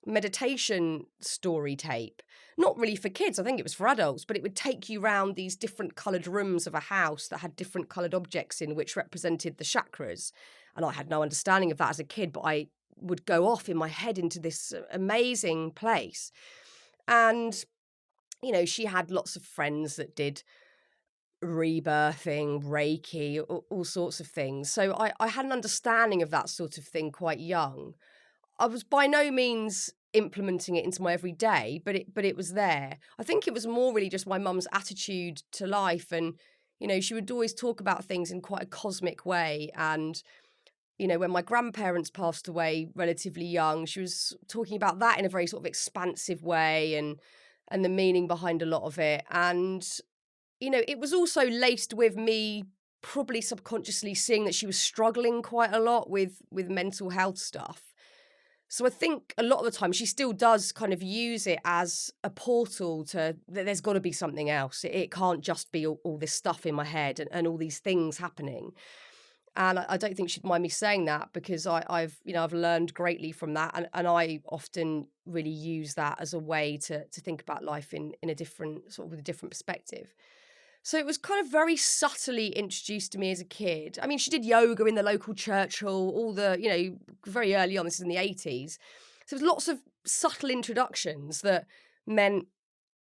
meditation story tape. Not really for kids, I think it was for adults, but it would take you around these different coloured rooms of a house that had different coloured objects in, which represented the chakras. And I had no understanding of that as a kid, but I would go off in my head into this amazing place. And, you know, she had lots of friends that did rebirthing, Reiki, all sorts of things. So I had an understanding of that sort of thing quite young. I was by no means implementing it into my everyday, but it was there. I think it was more really just my mum's attitude to life. And, you know, she would always talk about things in quite a cosmic way. And, you know, when my grandparents passed away relatively young, she was talking about that in a very sort of expansive way, and the meaning behind a lot of it. And, you know, it was also laced with me probably subconsciously seeing that she was struggling quite a lot with mental health stuff. So I think a lot of the time she still does kind of use it as a portal to, there's got to be something else. It can't just be all this stuff in my head and all these things happening. And I don't think she'd mind me saying that, because I've learned greatly from that. And I often really use that as a way to think about life in a different, sort of with a different perspective. So it was kind of very subtly introduced to me as a kid. I mean, she did yoga in the local church hall, all the, you know, very early on, this is in the 80s. So there was lots of subtle introductions that meant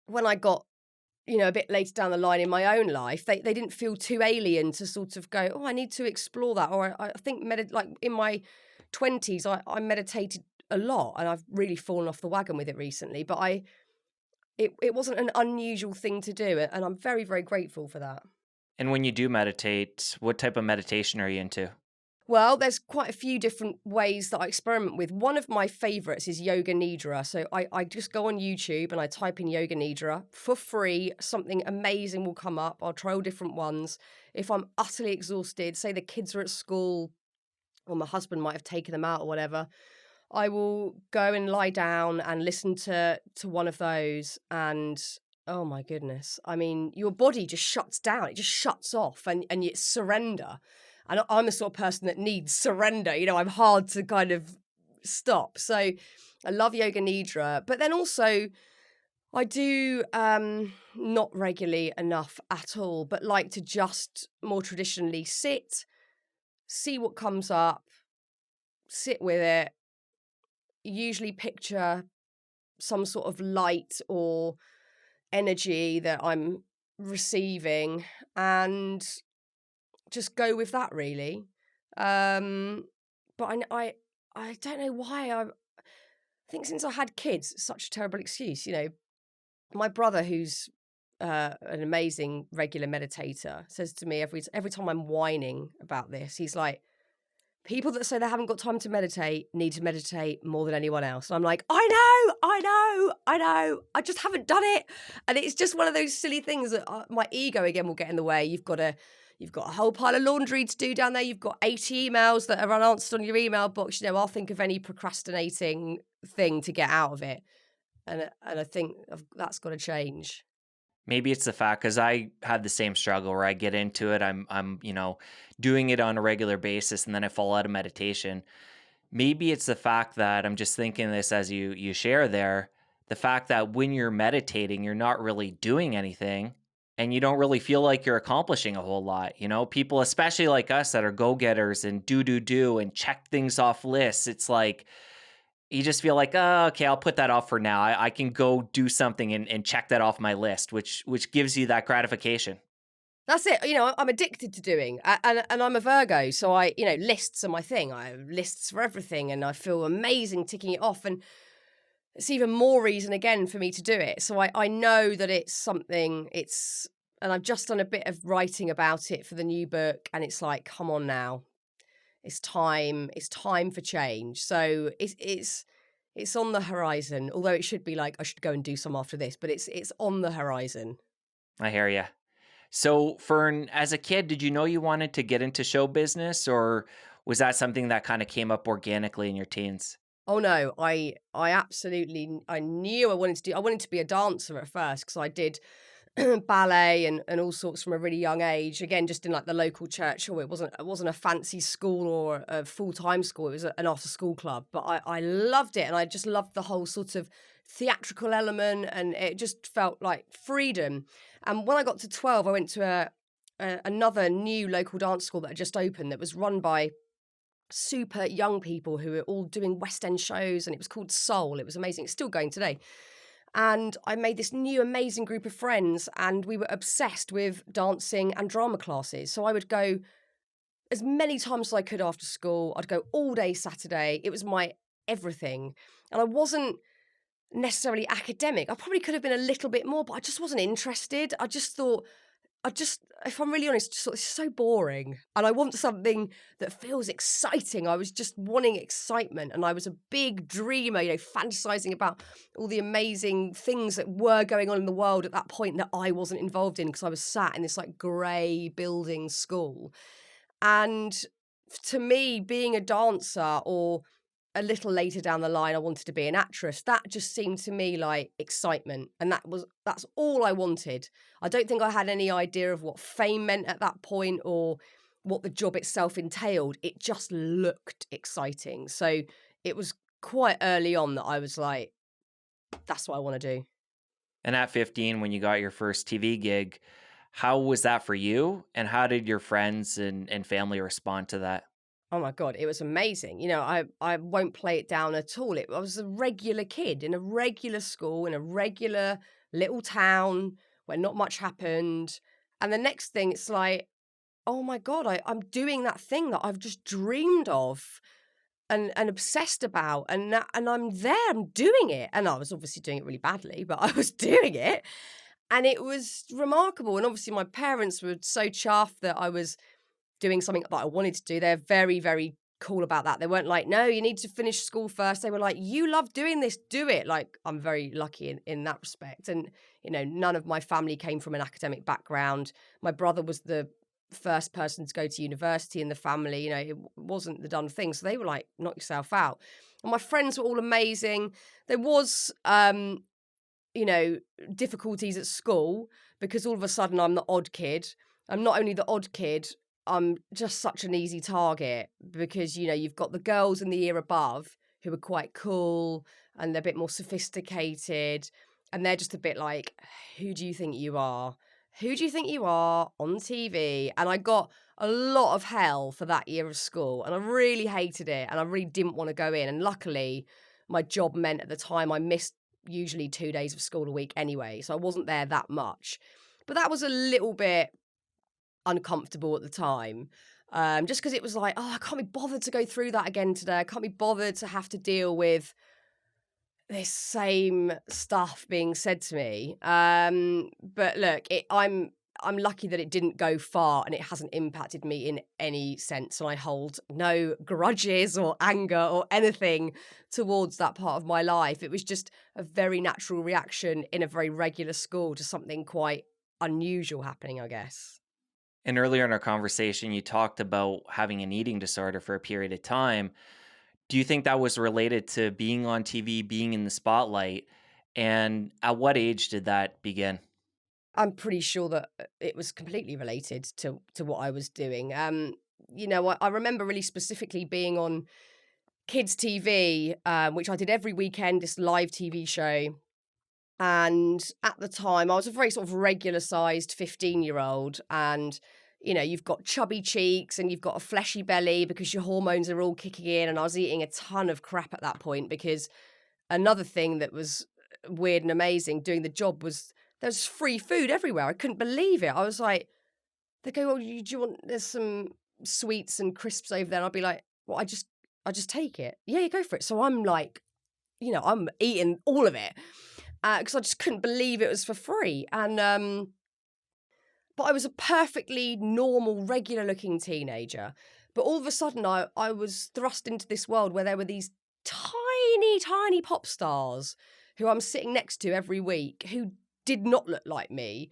when I got, you know, a bit later down the line in my own life, they didn't feel too alien to sort of go, oh, I need to explore that. Or I think like in my 20s, I meditated a lot, and I've really fallen off the wagon with it recently. But it wasn't an unusual thing to do, and I'm very, very grateful for that. And when you do meditate, what type of meditation are you into? Well, there's quite a few different ways that I experiment with. One of my favorites is yoga nidra. So I just go on YouTube and I type in yoga nidra for free. Something amazing will come up. I'll try all different ones. If I'm utterly exhausted, say the kids are at school or my husband might have taken them out or whatever, I will go and lie down and listen to one of those. And oh my goodness, I mean, your body just shuts down. It just shuts off, and it's surrender. And I'm the sort of person that needs surrender. You know, I'm hard to kind of stop. So I love yoga nidra. But then also I do not regularly enough at all, but like to just more traditionally sit, see what comes up, sit with it, usually picture some sort of light or energy that I'm receiving, and just go with that, really. But I don't know why. I think since I had kids, it's such a terrible excuse. You know, my brother, who's an amazing regular meditator, says to me every time I'm whining about this, he's like, people that say they haven't got time to meditate need to meditate more than anyone else. And I'm like, I know. I just haven't done it. And it's just one of those silly things that my ego again will get in the way. You've got a whole pile of laundry to do down there. You've got 80 emails that are unanswered on your email box. You know, I'll think of any procrastinating thing to get out of it. And I think that's got to change. Maybe it's the fact, because I had the same struggle where I get into it. I'm doing it on a regular basis, and then I fall out of meditation. Maybe it's the fact that I'm just thinking this as you share there, the fact that when you're meditating, you're not really doing anything. and you don't really feel like you're accomplishing a whole lot. People, especially like us that are go-getters and do and check things off lists. It's like you just feel like, oh, okay, I'll put that off for now. I can go do something and check that off my list, which gives you that gratification. That's it. I'm addicted to doing, and I'm a Virgo, so lists are my thing. I have lists for everything, and I feel amazing ticking it off. And it's even more reason again for me to do it. So I know that it's something. And I've just done a bit of writing about it for the new book, and it's like, come on now, it's time. It's time for change. So it's on the horizon. Although it should be like I should go and do some after this, but it's on the horizon. I hear you. So, Fern, as a kid, did you know you wanted to get into show business, or was that something that kind of came up organically in your teens? Oh no, I absolutely I knew I wanted to be a dancer at first because I did ballet and all sorts from a really young age. Again, just in like the local church, or it wasn't a fancy school or a full-time school. It was an after-school club, but I loved it, and I just loved the whole sort of theatrical element, and it just felt like freedom. And when I got to 12, I went to another new local dance school that had just opened that was run by super young people who were all doing West End shows, and it was called Soul. It was amazing. It's still going today. And I made this new amazing group of friends, and we were obsessed with dancing and drama classes. So I would go as many times as I could after school. I'd go all day Saturday. It was my everything. And I wasn't necessarily academic. I probably could have been a little bit more, but I just wasn't interested. I just thought, if I'm really honest, just thought it's so boring. And I want something that feels exciting. I was just wanting excitement. And I was a big dreamer, fantasizing about all the amazing things that were going on in the world at that point that I wasn't involved in because I was sat in this like grey building school. And to me, being a dancer, or a little later down the line, I wanted to be an actress. That just seemed to me like excitement. And that's all I wanted. I don't think I had any idea of what fame meant at that point or what the job itself entailed. It just looked exciting. So it was quite early on that I was like, that's what I want to do. And at 15, when you got your first TV gig, how was that for you? And how did your friends and family respond to that? Oh my God, it was amazing. I won't play it down at all. I was a regular kid in a regular school, in a regular little town where not much happened. And the next thing, it's like, oh my God, I'm doing that thing that I've just dreamed of and obsessed about. And I'm there, I'm doing it. And I was obviously doing it really badly, but I was doing it. And it was remarkable. And obviously my parents were so chuffed that I was doing something that I wanted to do. They're very, very cool about that. They weren't like, no, you need to finish school first. They were like, you love doing this, do it. Like, I'm very lucky in that respect. And, none of my family came from an academic background. My brother was the first person to go to university in the family. It wasn't the done thing. So they were like, knock yourself out. And my friends were all amazing. There was, difficulties at school because all of a sudden I'm the odd kid. I'm not only the odd kid, I'm just such an easy target because, you've got the girls in the year above who are quite cool and they're a bit more sophisticated. And they're just a bit like, who do you think you are? Who do you think you are on TV? And I got a lot of hell for that year of school. And I really hated it. And I really didn't want to go in. And luckily, my job meant at the time I missed usually 2 days of school a week anyway. So I wasn't there that much. But that was a little bit uncomfortable at the time, just because it was like, oh, I can't be bothered to go through that again today. I can't be bothered to have to deal with this same stuff being said to me. But look, I'm lucky that it didn't go far and it hasn't impacted me in any sense. And I hold no grudges or anger or anything towards that part of my life. It was just a very natural reaction in a very regular school to something quite unusual happening, I guess. And earlier in our conversation, you talked about having an eating disorder for a period of time. Do you think that was related to being on TV, being in the spotlight? And at what age did that begin? I'm pretty sure that it was completely related to what I was doing. I remember really specifically being on kids TV, which I did every weekend, this live TV show. And at the time, I was a very sort of regular sized 15-year-old. And, you know, you've got chubby cheeks and you've got a fleshy belly because your hormones are all kicking in. And I was eating a ton of crap at that point, because another thing that was weird and amazing doing the job was there's free food everywhere. I couldn't believe it. I was like, they go, "Well, do you want, there's some sweets and crisps over there." And I'll be like, "Well, I just take it." "Yeah, you go for it." So I'm like, you know, I'm eating all of it because I just couldn't believe it was for free. And but I was a perfectly normal, regular looking teenager. But all of a sudden, I was thrust into this world where there were these tiny, tiny pop stars who I'm sitting next to every week, who did not look like me,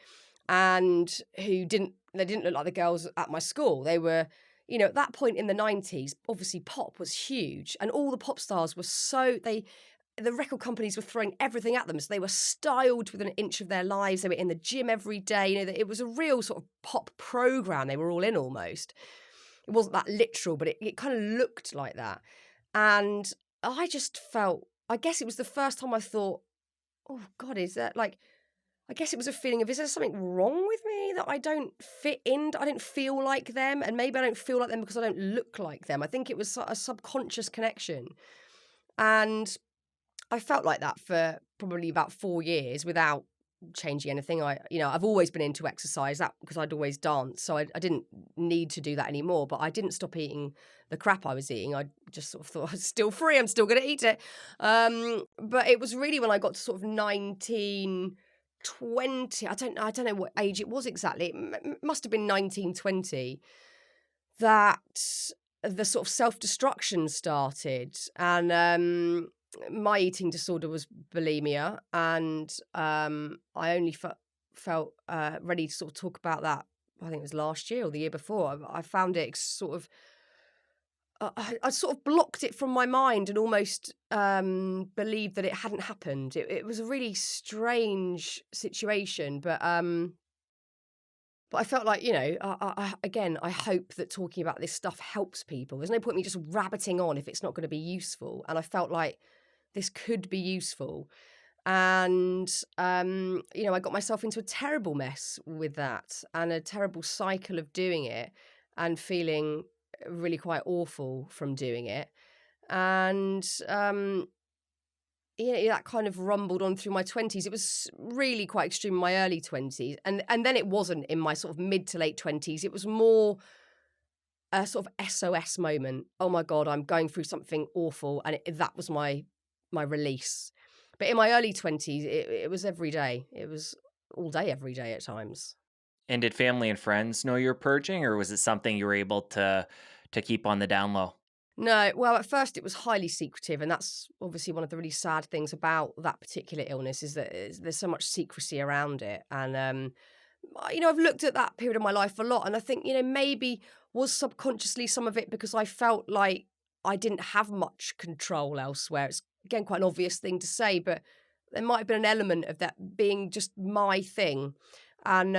and who didn't look like the girls at my school. They were, you know, at that point in the 90s, obviously pop was huge, and all the pop stars were the record companies were throwing everything at them. So they were styled within an inch of their lives. They were in the gym every day. You know, it was a real sort of pop program. They were all in almost. It wasn't that literal, but it kind of looked like that. And I just felt, I guess it was the first time I thought, oh God, is that like, I guess it was a feeling of, is there something wrong with me that I don't fit in? I don't feel like them. And maybe I don't feel like them because I don't look like them. I think it was a subconscious connection. And I felt like that for probably about 4 years without changing anything. I've always been into exercise, that because I'd always danced, so I didn't need to do that anymore. But I didn't stop eating the crap I was eating. I just sort of thought, it's still free, I'm still going to eat it. But it was really when I got to sort of 19, 20. I don't know what age it was exactly. It must have been 19, 20, that the sort of self-destruction started. And my eating disorder was bulimia, and I only felt ready to sort of talk about that. I think it was last year or the year before. I found it sort of, I sort of blocked it from my mind and almost believed that it hadn't happened. It was a really strange situation, but I felt like, you know, again, I hope that talking about this stuff helps people. There's no point in me just rabbiting on if it's not going to be useful. And I felt like this could be useful. And, you know, I got myself into a terrible mess with that, and a terrible cycle of doing it and feeling really quite awful from doing it. And, yeah, that kind of rumbled on through my 20s. It was really quite extreme in my early 20s. And then it wasn't in my sort of mid to late 20s. It was more a sort of SOS moment. Oh my God, I'm going through something awful. And that was my release. But in my early 20s, it was every day. It was all day, every day at times. And did family and friends know you were purging, or was it something you were able to keep on the down low? No, well, at first it was highly secretive, and that's obviously one of the really sad things about that particular illness, is that there's so much secrecy around it. And you know, I've looked at that period of my life a lot, and I think, you know, maybe was subconsciously some of it because I felt like I didn't have much control elsewhere. It's again quite an obvious thing to say, but there might have been an element of that being just my thing. And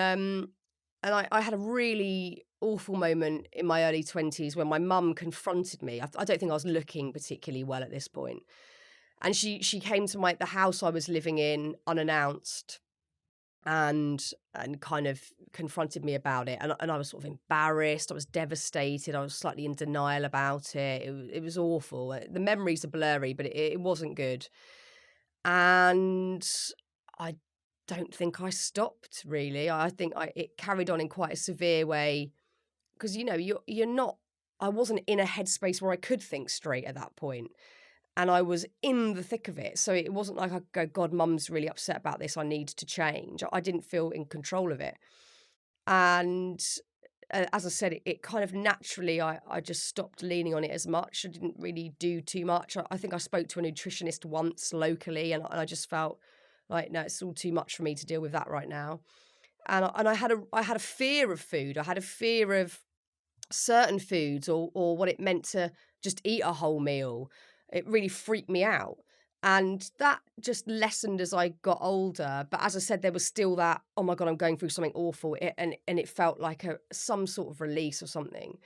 I had a really awful moment in my early 20s when my mum confronted me. I don't think I was looking particularly well at this point. And she came to the house I was living in unannounced, and kind of confronted me about it. And I was sort of embarrassed. I was devastated. I was slightly in denial about it. It was awful. The memories are blurry, but it wasn't good. And I don't think I stopped, really. I think it carried on in quite a severe way, because, you know, you're not, I wasn't in a headspace where I could think straight at that point. And I was in the thick of it. So it wasn't like I could go, God, Mum's really upset about this, I need to change. I didn't feel in control of it. And as I said, it kind of naturally, I just stopped leaning on it as much. I didn't really do too much. I think I spoke to a nutritionist once locally, and I just felt like, no, it's all too much for me to deal with that right now. And I had a fear of food. I had a fear of certain foods, or what it meant to just eat a whole meal. It really freaked me out. And that just lessened as I got older. But as I said, there was still that, oh my God, I'm going through something awful. And it felt like some sort of release or something.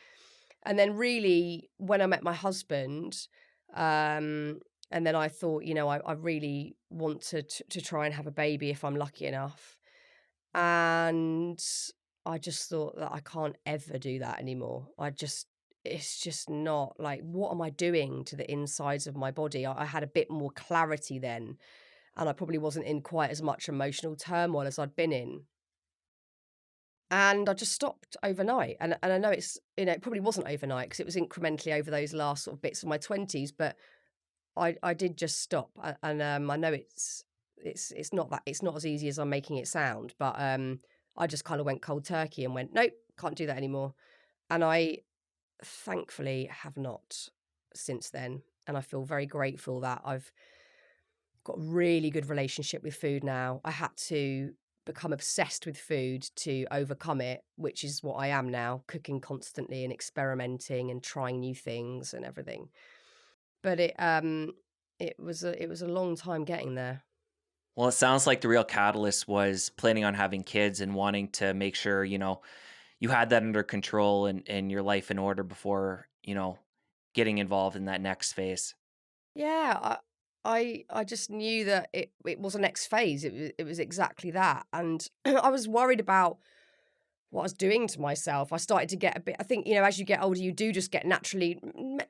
And then really, when I met my husband, And then I thought, I really want to try and have a baby if I'm lucky enough. And I just thought that I can't ever do that anymore. It's just not like, what am I doing to the insides of my body? I had a bit more clarity then, and I probably wasn't in quite as much emotional turmoil as I'd been in. And I just stopped overnight. And I know it probably wasn't overnight because it was incrementally over those last sort of bits of my 20s, but I did just stop. And I know it's not as easy as I'm making it sound, but I just kind of went cold turkey and went, nope, can't do that anymore. And I thankfully have not since then. And I feel very grateful that I've got a really good relationship with food now. I had to become obsessed with food to overcome it, which is what I am now, cooking constantly and experimenting and trying new things and everything. But it was a long time getting there. Well, it sounds like the real catalyst was planning on having kids and wanting to make sure, you had that under control and your life in order before, getting involved in that next phase. Yeah, I just knew that it was a next phase. It was exactly that, and I was worried about what I was doing to myself. I started to get a bit. I think as you get older, you do just get naturally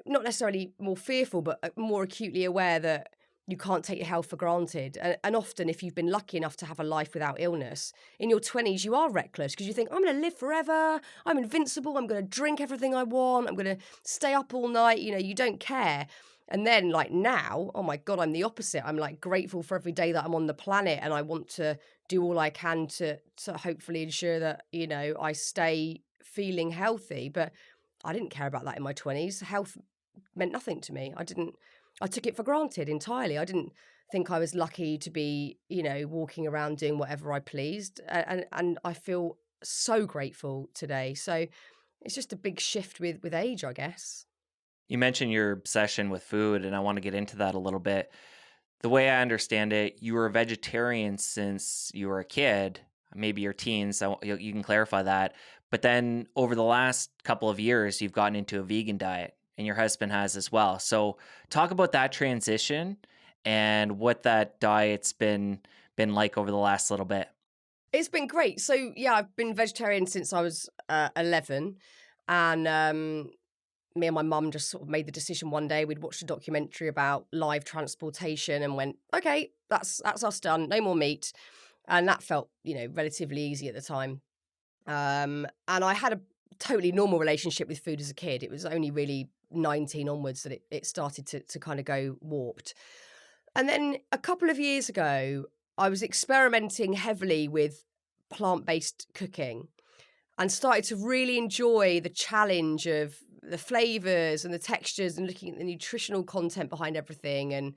not necessarily more fearful, but more acutely aware that you can't take your health for granted. And often, if you've been lucky enough to have a life without illness, in your 20s, you are reckless because you think, I'm going to live forever. I'm invincible. I'm going to drink everything I want. I'm going to stay up all night. You don't care. And then like now, oh my God, I'm the opposite. I'm like grateful for every day that I'm on the planet, and I want to do all I can to hopefully ensure that, I stay feeling healthy. But I didn't care about that in my 20s. Health meant nothing to me. I took it for granted entirely. I didn't think I was lucky to be, walking around doing whatever I pleased. And I feel so grateful today. So it's just a big shift with age, I guess. You mentioned your obsession with food, and I want to get into that a little bit. The way I understand it, you were a vegetarian since you were a kid, maybe your teens, so you can clarify that. But then over the last couple of years, you've gotten into a vegan diet, and your husband has as well. So talk about that transition and what that diet's been like over the last little bit. It's been great. So yeah, I've been vegetarian since I was 11, and me and my mum just sort of made the decision one day. We'd watched a documentary about live transportation and went, okay, that's us done. No more meat. And that felt, relatively easy at the time. And I had a totally normal relationship with food as a kid. It was only really 19 onwards that it started to kind of go warped. And then a couple of years ago, I was experimenting heavily with plant-based cooking and started to really enjoy the challenge of the flavors and the textures and looking at the nutritional content behind everything, and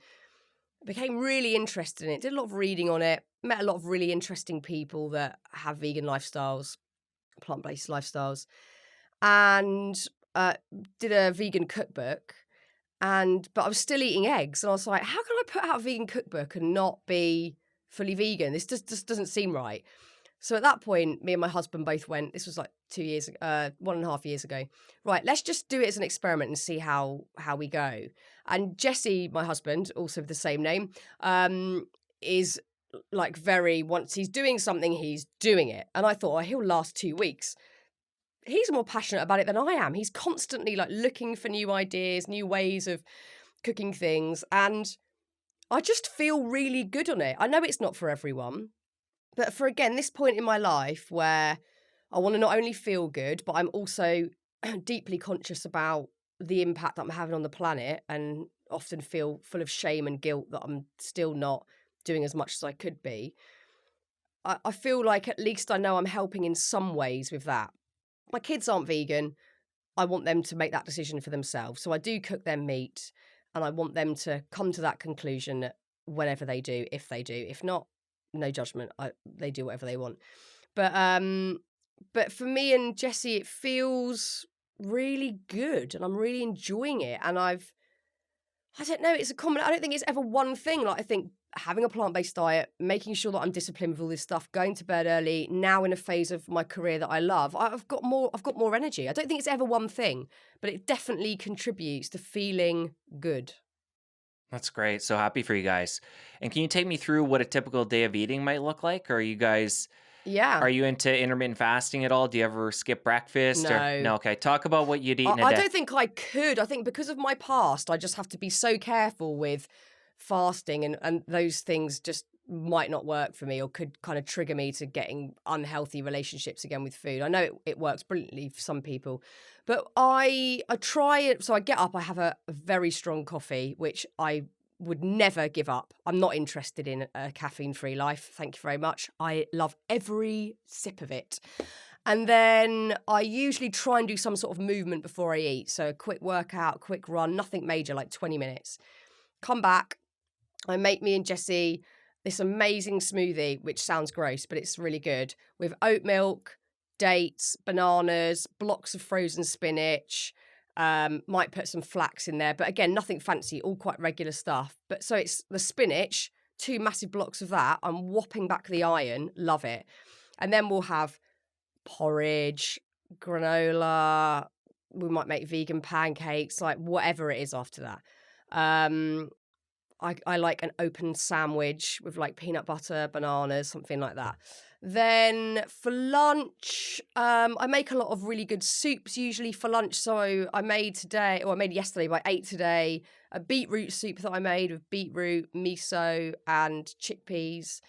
became really interested in it. Did a lot of reading on it, met a lot of really interesting people that have vegan lifestyles, plant-based lifestyles, and did a vegan cookbook. But I was still eating eggs, and I was like, how can I put out a vegan cookbook and not be fully vegan? This just doesn't seem right. So at that point, me and my husband both went, this was like 1.5 years ago. Right, let's just do it as an experiment and see how we go. And Jesse, my husband, also with the same name, is like once he's doing something, he's doing it. And I thought, he'll last 2 weeks. He's more passionate about it than I am. He's constantly like looking for new ideas, new ways of cooking things. And I just feel really good on it. I know it's not for everyone. But for, again, this point in my life where I want to not only feel good, but I'm also deeply conscious about the impact that I'm having on the planet, and often feel full of shame and guilt that I'm still not doing as much as I could be. I feel like at least I know I'm helping in some ways with that. My kids aren't vegan. I want them to make that decision for themselves. So I do cook them meat, and I want them to come to that conclusion whenever they do, if they do. If not, no judgment. They do whatever they want. But for me and Jesse, it feels really good, and I'm really enjoying it. And I don't know, it's a common, I don't think it's ever one thing. Like, I think having a plant-based diet, making sure that I'm disciplined with all this stuff, going to bed early, now in a phase of my career that I love, I've got more energy. I don't think it's ever one thing, but it definitely contributes to feeling good. That's great. So happy for you guys. And can you take me through what a typical day of eating might look like? Or are you guys Yeah. are you into intermittent fasting at all? Do you ever skip breakfast or No. no? Okay, talk about what you'd eat I in a I day. don't think I could. I think because of my past, I just have to be so careful with fasting, and those things just might not work for me, or could kind of trigger me to getting unhealthy relationships again with food. I know it works brilliantly for some people, but I try it. So I get up, I have a very strong coffee, which I would never give up. I'm not interested in a caffeine-free life. Thank you very much. I love every sip of it. And then I usually try and do some sort of movement before I eat. So a quick workout, quick run, nothing major, like 20 minutes. Come back. I make me and Jessie this amazing smoothie, which sounds gross, but it's really good, with oat milk, dates, bananas, blocks of frozen spinach. Might put some flax in there, but again, nothing fancy, all quite regular stuff. But so it's the spinach, 2 massive blocks of that. I'm whopping back the iron, love it. And then we'll have porridge, granola. We might make vegan pancakes, like whatever it is after that. I like an open sandwich with like peanut butter, bananas, something like that. Then for lunch, I make a lot of really good soups usually for lunch. So I made yesterday, but I ate today a beetroot soup that I made with beetroot, miso, and chickpeas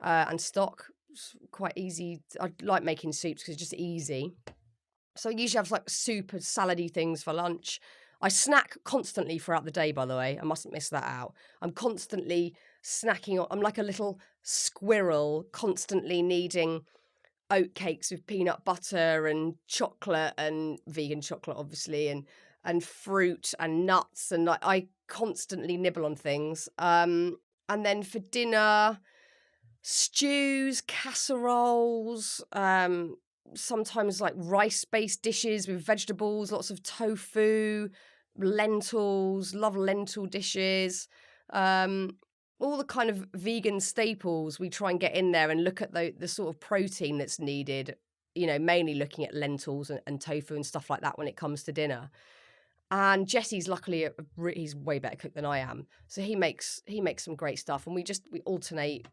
and stock. It's quite easy. I like making soups because it's just easy. So I usually have like soup and salady things for lunch. I snack constantly throughout the day, by the way. I mustn't miss that out. I'm constantly snacking. I'm like a little squirrel, constantly needing oat cakes with peanut butter and chocolate, and vegan chocolate, obviously, and fruit and nuts. And I constantly nibble on things. And then for dinner, stews, casseroles, sometimes like rice-based dishes with vegetables, lots of tofu, lentils, love lentil dishes. All the kind of vegan staples we try and get in there, and look at the sort of protein that's needed, mainly looking at lentils and tofu and stuff like that when it comes to dinner. And Jesse's luckily he's way better cook than I am, so he makes some great stuff, and we alternate,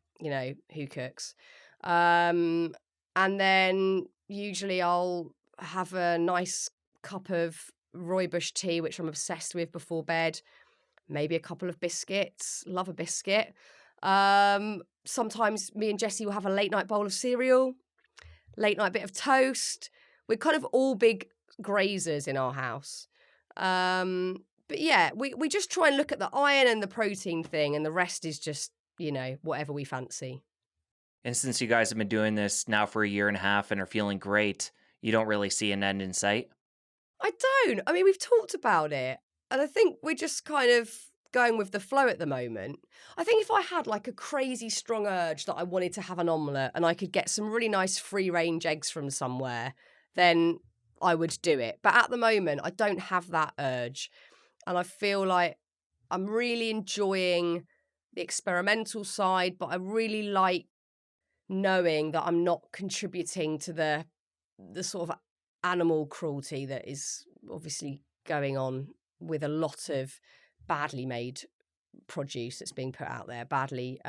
who cooks. And then usually I'll have a nice cup of rooibos tea, which I'm obsessed with, before bed. Maybe a couple of biscuits. Love a biscuit. Sometimes me and Jesse will have a late night bowl of cereal, late night bit of toast. We're kind of all big grazers in our house. But yeah, we just try and look at the iron and the protein thing, and the rest is just, whatever we fancy. And since you guys have been doing this now for a year and a half and are feeling great, you don't really see an end in sight? I don't. I mean, we've talked about it, and I think we're just kind of going with the flow at the moment. I think if I had like a crazy strong urge that I wanted to have an omelette and I could get some really nice free range eggs from somewhere, then I would do it. But at the moment, I don't have that urge. And I feel like I'm really enjoying the experimental side, but I really like knowing that I'm not contributing to the sort of animal cruelty that is obviously going on with a lot of badly made produce that's being put out there, badly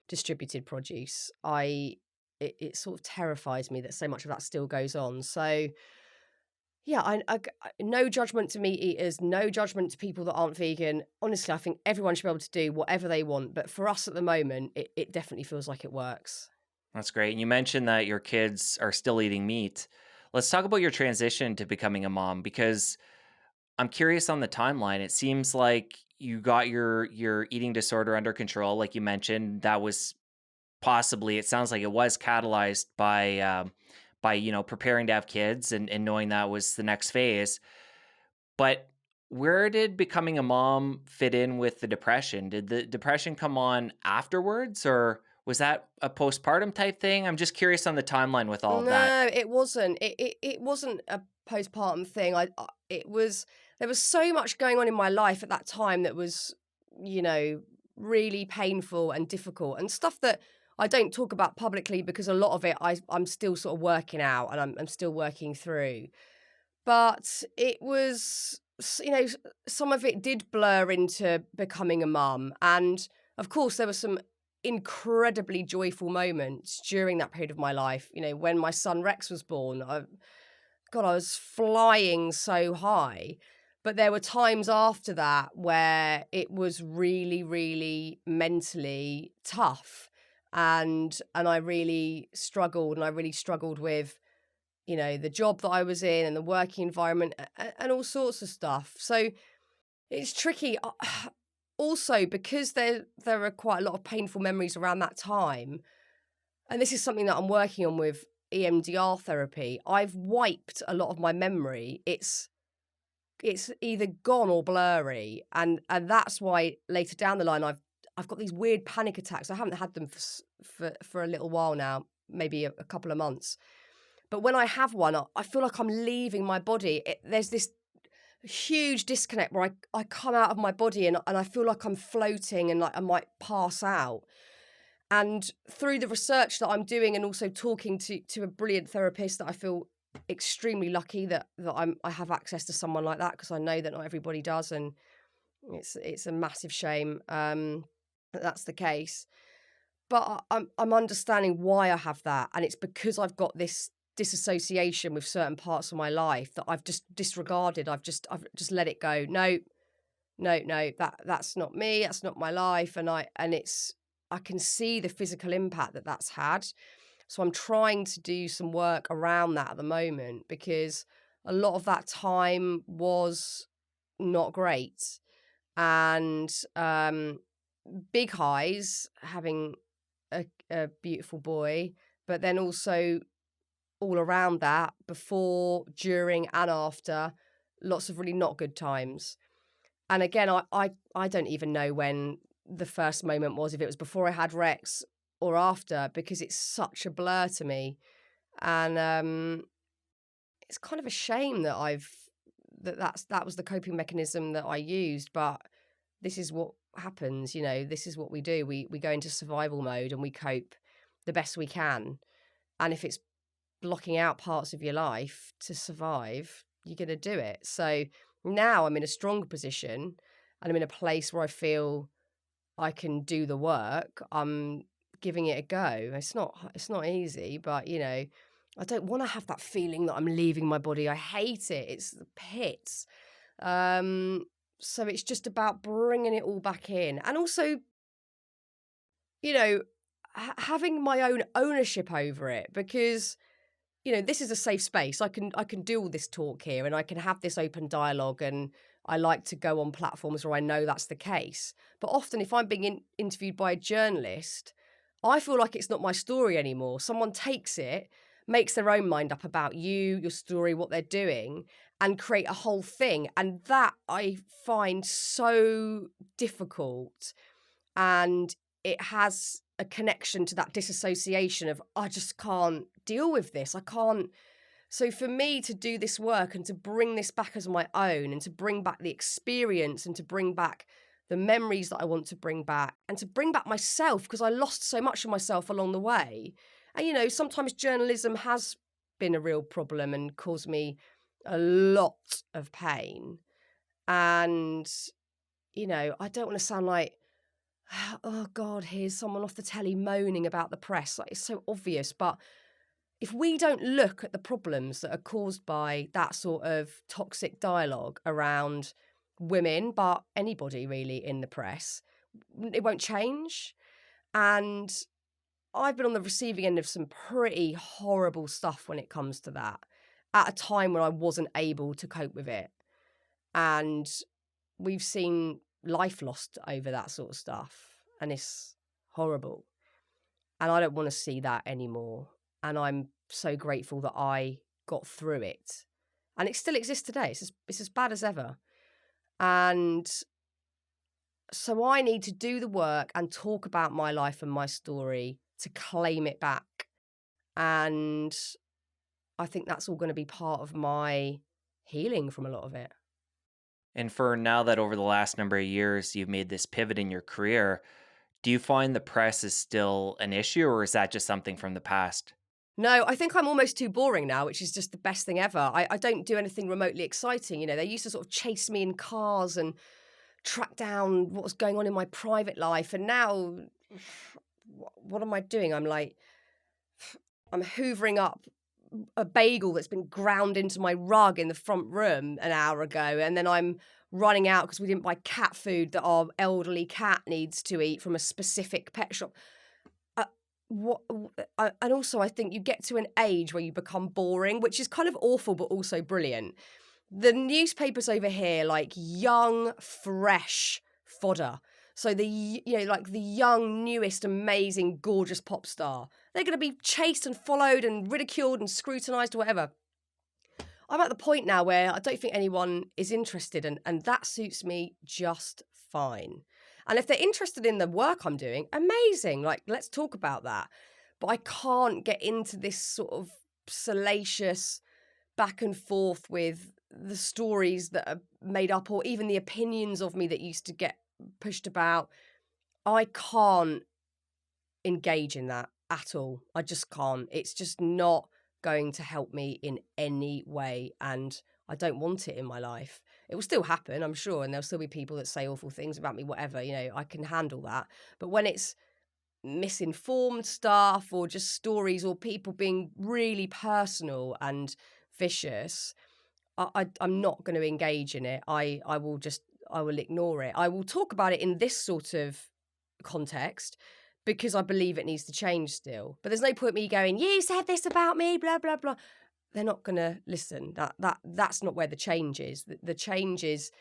distributed produce. It sort of terrifies me that so much of that still goes on. So yeah, I no judgment to meat eaters, no judgment to people that aren't vegan. Honestly, I think everyone should be able to do whatever they want. But for us at the moment, it definitely feels like it works. That's great. And you mentioned that your kids are still eating meat. Let's talk about your transition to becoming a mom, because I'm curious on the timeline. It seems like you got your eating disorder under control, like you mentioned. That was possibly, it sounds like it was catalyzed by preparing to have kids and knowing that was the next phase. But where did becoming a mom fit in with the depression? Did the depression come on afterwards, or was that a postpartum type thing? I'm just curious on the timeline with all of that. No, it wasn't. It wasn't a postpartum thing. There was so much going on in my life at that time that was, really painful and difficult, and stuff that I don't talk about publicly because a lot of it I'm still sort of working out, and I'm still working through. But it was some of it did blur into becoming a mum. And of course, there were some incredibly joyful moments during that period of my life. When my son Rex was born, God, I was flying so high. But there were times after that where it was really, really mentally tough. And I really struggled, and I really struggled with the job that I was in and the working environment and all sorts of stuff. So it's tricky. Also, because there are quite a lot of painful memories around that time, and this is something that I'm working on with EMDR therapy. I've wiped a lot of my memory. It's either gone or blurry, and that's why later down the line I've got these weird panic attacks. I haven't had them for a little while now, maybe a couple of months. But when I have one, I feel like I'm leaving my body. There's this huge disconnect where I come out of my body and I feel like I'm floating and like I might pass out. And through the research that I'm doing and also talking to a brilliant therapist that I feel extremely lucky that I have access to someone like that, because I know that not everybody does, and it's a massive shame that that's the case. But I'm understanding why I have that, and it's because I've got this disassociation with certain parts of my life that I've just disregarded. I've just let it go. No, that's not me. That's not my life. And I can see the physical impact that that's had. So I'm trying to do some work around that at the moment, because a lot of that time was not great. And big highs, having a beautiful boy, but then also all around that, before, during, and after, lots of really not good times. And again, I don't even know when the first moment was, if it was before I had Rex or after, because it's such a blur to me. And it's kind of a shame that that was the coping mechanism that I used. But this is what happens, this is what we do. We go into survival mode and we cope the best we can. And if it's blocking out parts of your life to survive, you're going to do it. So now I'm in a stronger position, and I'm in a place where I feel I can do the work. I'm giving it a go. It's not easy, but I don't want to have that feeling that I'm leaving my body. I hate it. It's the pits. So it's just about bringing it all back in, and also, having my own ownership over it, because this is a safe space. I can do all this talk here, and I can have this open dialogue, and I like to go on platforms where I know that's the case. But often, if I'm being interviewed by a journalist, I feel like it's not my story anymore. Someone takes it, makes their own mind up about you, your story, what they're doing, and create a whole thing. And that I find so difficult. And it has a connection to that disassociation of, I just can't deal with this. I can't. So for me to do this work and to bring this back as my own, and to bring back the experience, and to bring back the memories that I want to bring back, and to bring back myself, because I lost so much of myself along the way. And, sometimes journalism has been a real problem and caused me a lot of pain. And, I don't want to sound like, oh God, here's someone off the telly moaning about the press. Like, it's so obvious. But if we don't look at the problems that are caused by that sort of toxic dialogue around women, but anybody really in the press, it won't change. And I've been on the receiving end of some pretty horrible stuff when it comes to that, at a time when I wasn't able to cope with it. And we've seen life lost over that sort of stuff, and it's horrible. And I don't want to see that anymore. And I'm so grateful that I got through it. And it still exists today. It's as bad as ever. And so I need to do the work and talk about my life and my story to claim it back. And I think that's all going to be part of my healing from a lot of it. And for now that over the last number of years you've made this pivot in your career, do you find the press is still an issue, or is that just something from the past? No, I think I'm almost too boring now, which is just the best thing ever. I don't do anything remotely exciting. You know, they used to sort of chase me in cars and track down what was going on in my private life. And now, what am I doing? I'm hoovering up a bagel that's been ground into my rug in the front room an hour ago. And then I'm running out because we didn't buy cat food that our elderly cat needs to eat from a specific pet shop. And also I think you get to an age where you become boring, which is kind of awful but also brilliant. The newspapers over here like young fresh fodder, so like the young newest amazing gorgeous pop star, they're going to be chased and followed and ridiculed and scrutinized or whatever. I'm at the point now where I don't think anyone is interested, and that suits me just fine. And if they're interested in the work I'm doing, amazing. Like, let's talk about that. But I can't get into this sort of salacious back and forth with the stories that are made up or even the opinions of me that used to get pushed about. I can't engage in that at all. I just can't. It's just not going to help me in any way. And I don't want it in my life. It will still happen, I'm sure, and there'll still be people that say awful things about me, whatever, you know, I can handle that. But when it's misinformed stuff or just stories or people being really personal and vicious, I'm not going to engage in it. I will ignore it. I will talk about it in this sort of context because I believe it needs to change still. But there's no point me going, you said this about me, blah, blah, blah. They're not going to listen. That's not where the change is. The change is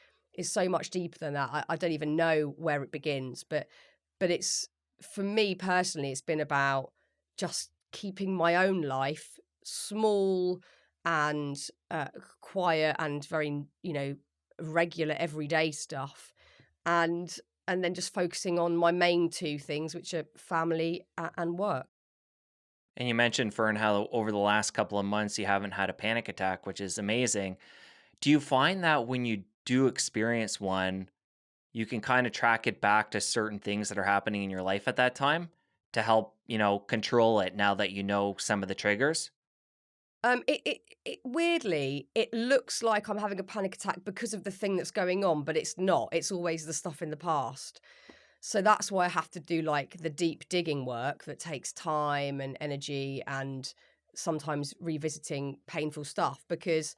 so much deeper than that. I don't even know where it begins. But it's, for me personally, it's been about just keeping my own life small and quiet and very, regular everyday stuff, and then just focusing on my main two things, which are family and work. And you mentioned, Fern, how over the last couple of months you haven't had a panic attack, which is amazing. Do you find that when you do experience one, you can kind of track it back to certain things that are happening in your life at that time to help, control it now that you know some of the triggers? It weirdly, it looks like I'm having a panic attack because of the thing that's going on, but it's not. It's always the stuff in the past. So that's why I have to do like the deep digging work that takes time and energy and sometimes revisiting painful stuff because,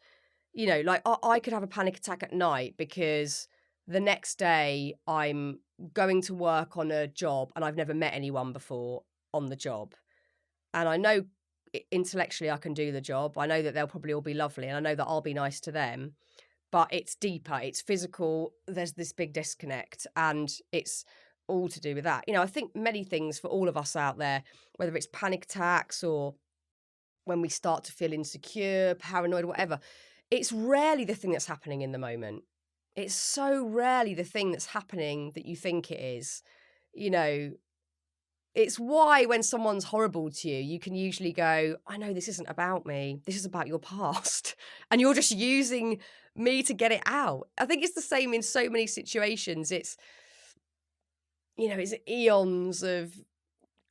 like I could have a panic attack at night because the next day I'm going to work on a job and I've never met anyone before on the job. And I know intellectually I can do the job. I know that they'll probably all be lovely and I know that I'll be nice to them. But it's deeper, it's physical. There's this big disconnect and it's all to do with that. I think many things for all of us out there, whether it's panic attacks or when we start to feel insecure, paranoid, whatever, it's rarely the thing that's happening in the moment. It's so rarely the thing that's happening that you think it is. It's why when someone's horrible to you, you can usually go, I know this isn't about me. This is about your past. And you're just using me to get it out. I think it's the same in so many situations. It's eons of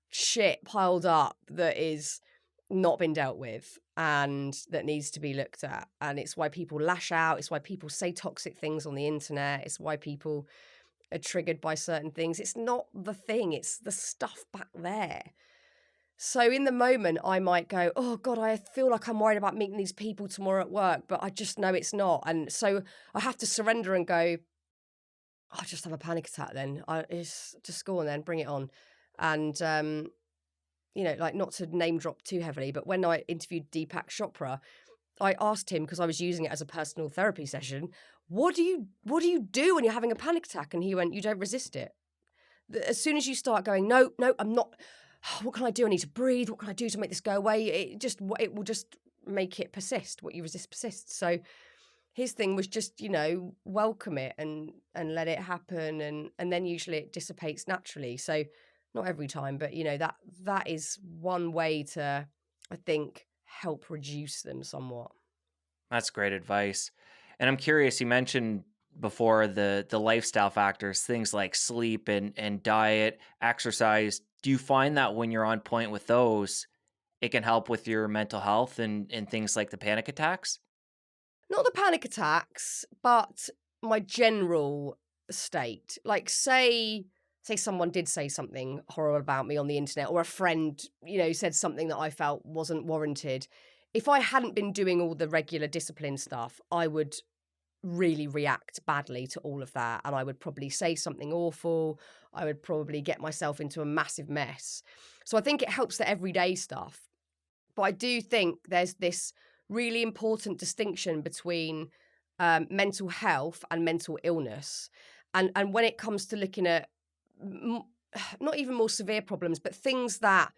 shit piled up that is not been dealt with and that needs to be looked at. And it's why people lash out. It's why people say toxic things on the internet. It's why people are triggered by certain things. It's not the thing, it's the stuff back there. So in the moment, I might go, oh God, I feel like I'm worried about meeting these people tomorrow at work, but I just know it's not. And so I have to surrender and go, I'll just have a panic attack then. It's just go on then, bring it on. And, like not to name drop too heavily, but when I interviewed Deepak Chopra, I asked him, because I was using it as a personal therapy session, what do you do when you're having a panic attack? And he went, you don't resist it. As soon as you start going, no, I'm not, what can I do? I need to breathe. What can I do to make this go away? It will just make it persist. What you resist persists. So his thing was just, welcome it and let it happen. And then usually it dissipates naturally. So not every time, but that is one way to, I think, help reduce them somewhat. That's great advice. And I'm curious, you mentioned before the lifestyle factors, things like sleep and diet, exercise. Do you find that when you're on point with those, it can help with your mental health and things like the panic attacks? Not the panic attacks, but my general state. Like, say someone did say something horrible about me on the internet, or a friend, said something that I felt wasn't warranted. If I hadn't been doing all the regular discipline stuff, I would really react badly to all of that, and I would probably say something awful. I would probably get myself into a massive mess. So I think it helps the everyday stuff. But I do think there's this really important distinction between mental health and mental illness. And when it comes to looking at not even more severe problems, but things that,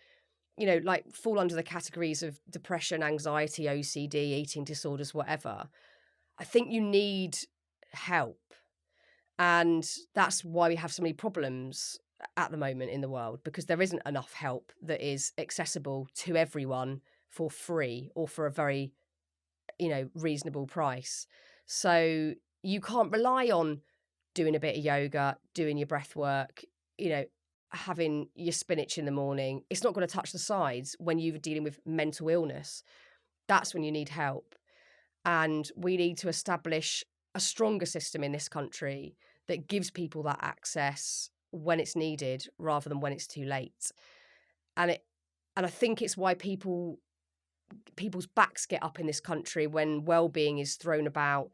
like fall under the categories of depression, anxiety, OCD, eating disorders, whatever, I think you need help. And that's why we have so many problems at the moment in the world, because there isn't enough help that is accessible to everyone for free or for a very, reasonable price. So you can't rely on doing a bit of yoga, doing your breath work, having your spinach in the morning. It's not going to touch the sides when you're dealing with mental illness. That's when you need help. And we need to establish a stronger system in this country that gives people that access when it's needed rather than when it's too late. And I think it's why people's backs get up in this country when well-being is thrown about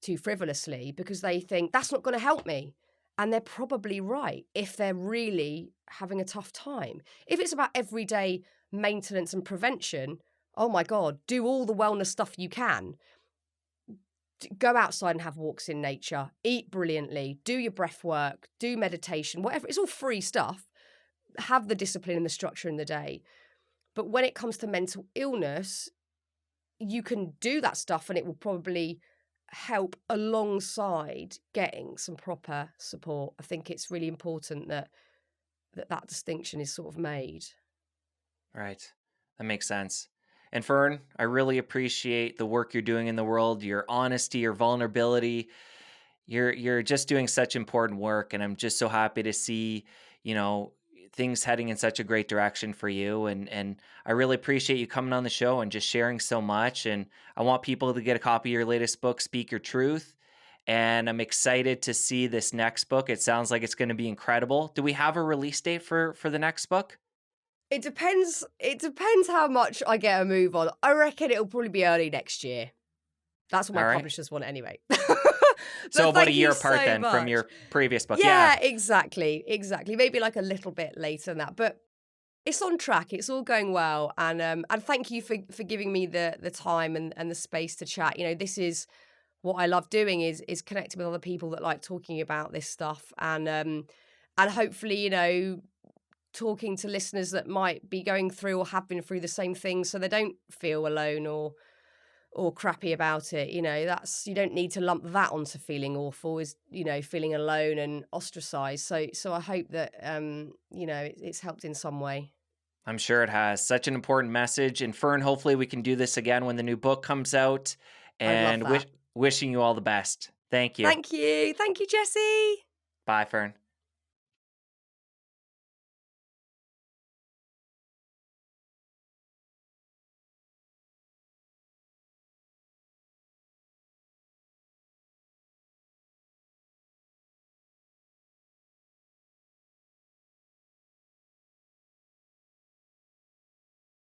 too frivolously, because they think that's not going to help me. And they're probably right if they're really having a tough time. If it's about everyday maintenance and prevention, oh my God, do all the wellness stuff you can. Go outside and have walks in nature, eat brilliantly, do your breath work, do meditation, whatever. It's all free stuff. Have the discipline and the structure in the day. But when it comes to mental illness, you can do that stuff and it will probably help alongside getting some proper support. I think it's really important that distinction is sort of made. Right. That makes sense. And Fearne, I really appreciate the work you're doing in the world, your honesty, your vulnerability. You're just doing such important work, and I'm just so happy to see, things heading in such a great direction for you. And I really appreciate you coming on the show and just sharing so much. And I want people to get a copy of your latest book, Speak Your Truth. And I'm excited to see this next book. It sounds like it's going to be incredible. Do we have a release date for the next book? It depends how much I get a move on. I reckon it'll probably be early next year. That's what my publishers want anyway. So about a year apart then from your previous book. Yeah, exactly. Maybe like a little bit later than that. But it's on track. It's all going well. And thank you for giving me the time and the space to chat. This is what I love doing is connecting with other people that like talking about this stuff. And hopefully, talking to listeners that might be going through or have been through the same thing, so they don't feel alone or crappy about it. You don't need to lump that onto feeling awful, is feeling alone and ostracized. So I hope that it's helped in some way. I'm sure it has. Such an important message. And Fearne, hopefully we can do this again when the new book comes out. And wishing you all the best. Thank you. Thank you, Jesse. Bye, Fearne.